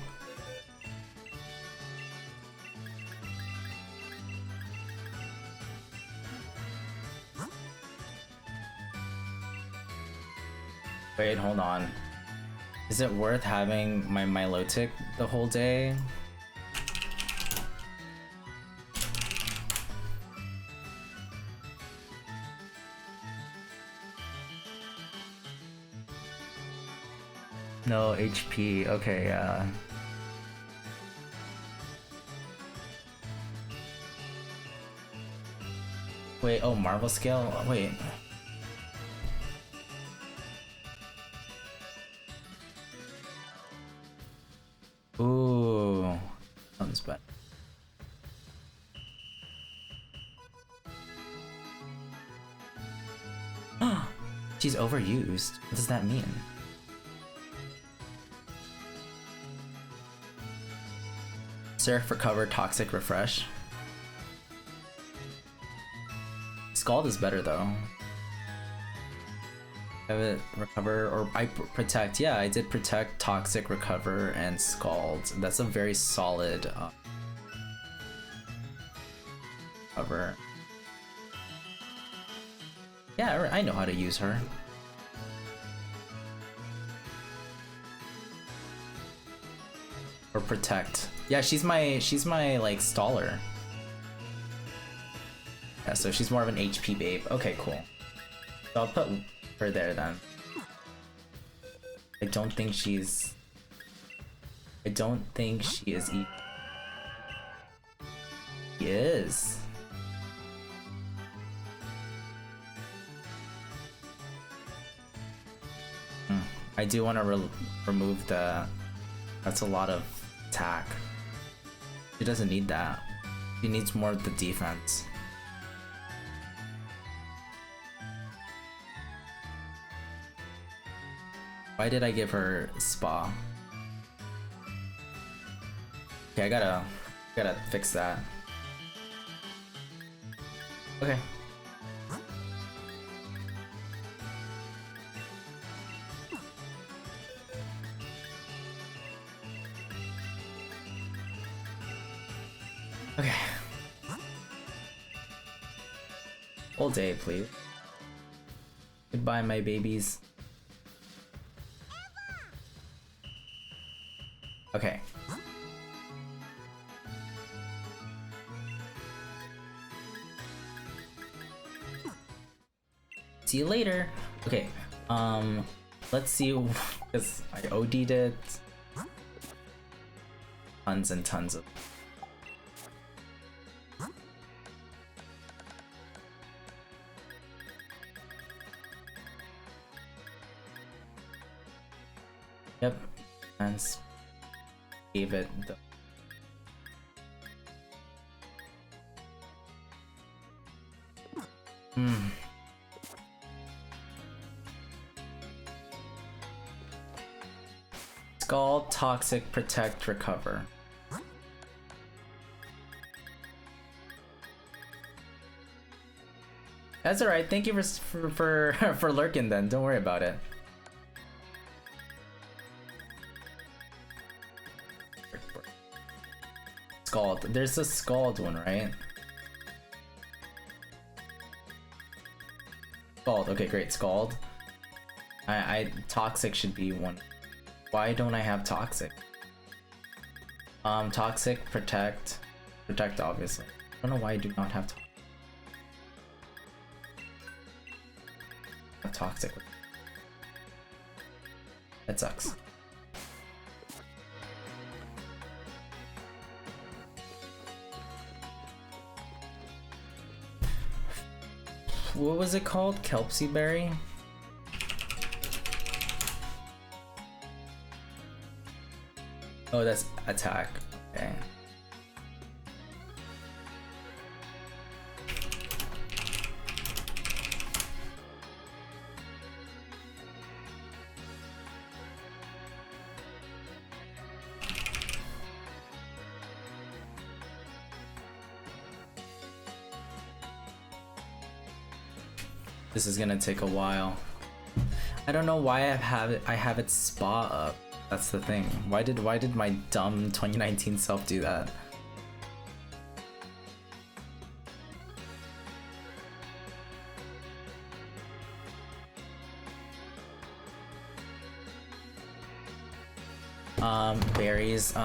Wait, hold on. Is it worth having my Milotic the whole day? No HP. Okay, wait, oh, Marvel scale? Wait. Ooh. Sounds bad. She's overused. What does that mean? Surf, recover, toxic, refresh. Scald is better though. Have it recover or I protect. Yeah, I did protect, toxic, recover, and scald. That's a very solid cover. Yeah, I know how to use her. Or protect. Yeah, she's my like staller. Yeah, so she's more of an HP babe. Okay, cool. So I'll put her there then. I don't think she is E. She is. I do want to remove the. That's a lot of attack. She doesn't need that. She needs more of the defense. Why did I give her spa? Okay, I gotta fix that. Okay. Okay. All day, please. Goodbye, my babies. Okay. See you later. Okay. Let's see, because I OD'd it. Tons and tons of. Yep, and gave it the. Scald, toxic, protect, recover. That's alright. Thank you for lurking. Then don't worry about it. Scald. There's a Scald one, right? Scald. Okay, great. Scald. I toxic should be one. Why don't I have toxic? Toxic, protect, obviously. I don't know why I do not have toxic. That sucks. What was it called? Kelpsie berry? Oh, that's attack. Okay. This is gonna take a while. I don't know why I have it spa up. That's the thing. Why did my dumb 2019 self do that? Berries,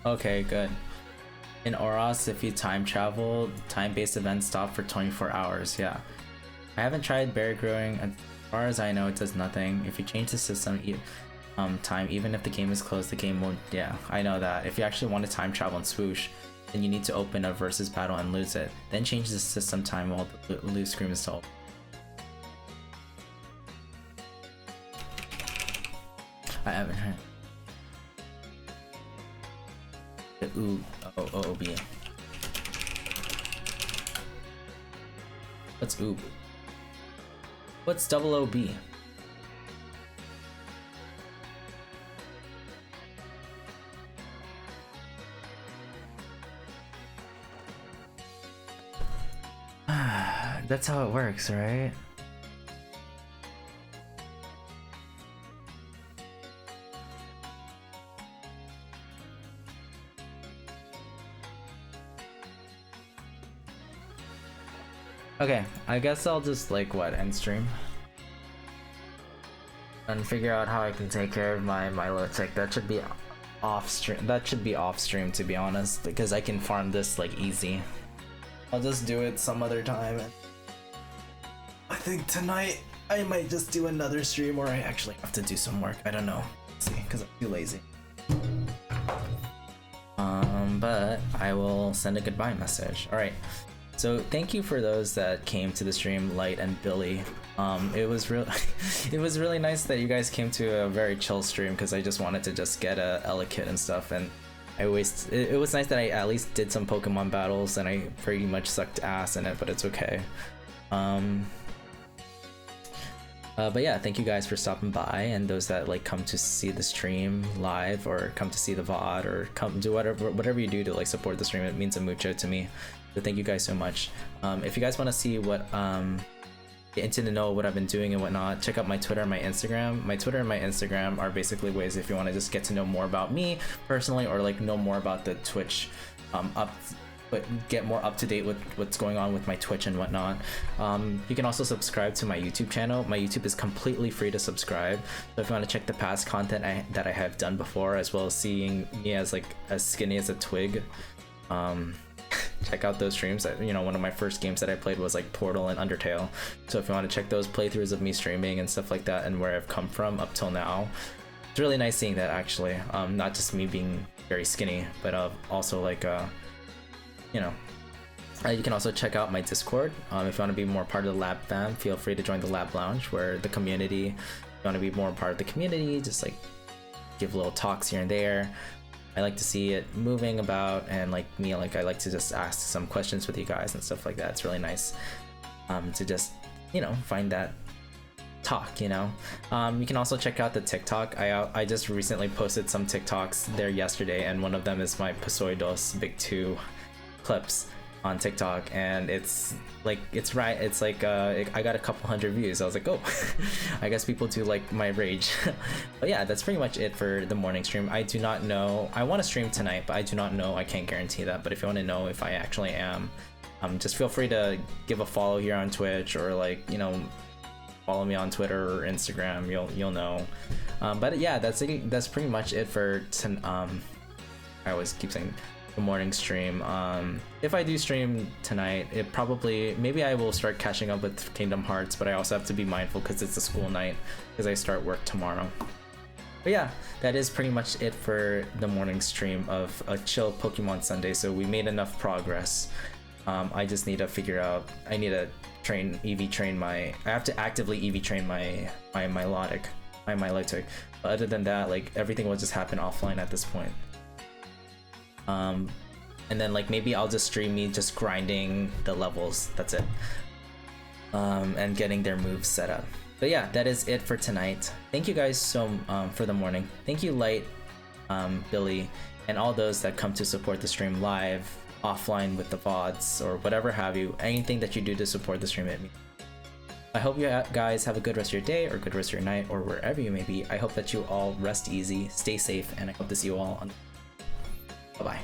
okay, good. In Oros, if you time travel, time-based events stop for 24 hours, yeah. I haven't tried berry growing. As far as I know, it does nothing. If you change the system time, even if the game is closed, the game won't. Yeah, I know that. If you actually want to time travel and swoosh, then you need to open a versus battle and lose it. Then change the system time while the lose screen is told. I haven't heard. The OOB. What's OOB? What's double OB? That's how it works, right? Okay, I guess I'll just like what, end stream and figure out how I can take care of my Milotic. That should be off stream. That should be off stream, to be honest, because I can farm this like easy. I'll just do it some other time. I think tonight I might just do another stream, or I actually have to do some work. I don't know. Let's see, because I'm too lazy. But I will send a goodbye message. All right. So thank you for those that came to the stream, Light and Billy. It was it was really nice that you guys came to a very chill stream, because I just wanted to just get a Elekid and stuff, and it was nice that I at least did some Pokemon battles, and I pretty much sucked ass in it, but it's okay. But yeah, thank you guys for stopping by, and those that like come to see the stream live, or come to see the VOD, or come do whatever you do to like support the stream. It means a mucho to me. So thank you guys so much. If you guys want to see what get to know what I've been doing and whatnot, check out my Twitter and my Instagram. My Twitter and my Instagram are basically ways if you want to just get to know more about me personally, or like know more about the Twitch but get more up to date with what's going on with my Twitch and whatnot. You can also subscribe to my YouTube channel. My YouTube is completely free to subscribe, so if you want to check the past content that I have done before, as well as seeing me as like as skinny as a twig, check out those streams. You know, one of my first games that I played was like Portal and Undertale, so if you want to check those playthroughs of me streaming and stuff like that, and where I've come from up till now, it's really nice seeing that actually. Not just me being very skinny, but also like you know, you can also check out my Discord. If you want to be more part of the Lab fam, feel free to join the Lab Lounge, where the community, if you want to be more part of the community, just like give little talks here and there. I like to see it moving about, and like me, like I like to just ask some questions with you guys and stuff like that. It's really nice to just, you know, find that talk, you know. You can also check out the TikTok. I just recently posted some TikToks there yesterday, and one of them is my Posoidos Big 2 clips on TikTok, and it's like I got a couple hundred views. I was like, oh, I guess people do like my rage. But yeah, that's pretty much it for the morning stream. I do not know, I want to stream tonight, but I do not know, I can't guarantee that. But if you want to know if I actually am, just feel free to give a follow here on Twitch, or like, you know, follow me on Twitter or Instagram. You'll know. But yeah, that's pretty much it for I always keep saying the morning stream. If I do stream tonight, maybe I will start catching up with Kingdom Hearts, but I also have to be mindful because it's a school night, because I start work tomorrow. But yeah, that is pretty much it for the morning stream of a chill Pokemon Sunday. So we made enough progress. I just need to figure out, I need to I have to actively EV train my Milotic. But other than that, like everything will just happen offline at this point. And then like maybe I'll just stream me just grinding the levels. That's it. And getting their moves set up. But yeah, that is it for tonight. Thank you guys so for the morning. Thank you, Light, Billy, and all those that come to support the stream live, offline with the VODs, or whatever have you. Anything that you do to support the stream, I hope you guys have a good rest of your day, or good rest of your night, or wherever you may be. I hope that you all rest easy, stay safe, and I hope to see you all on. Bye-bye.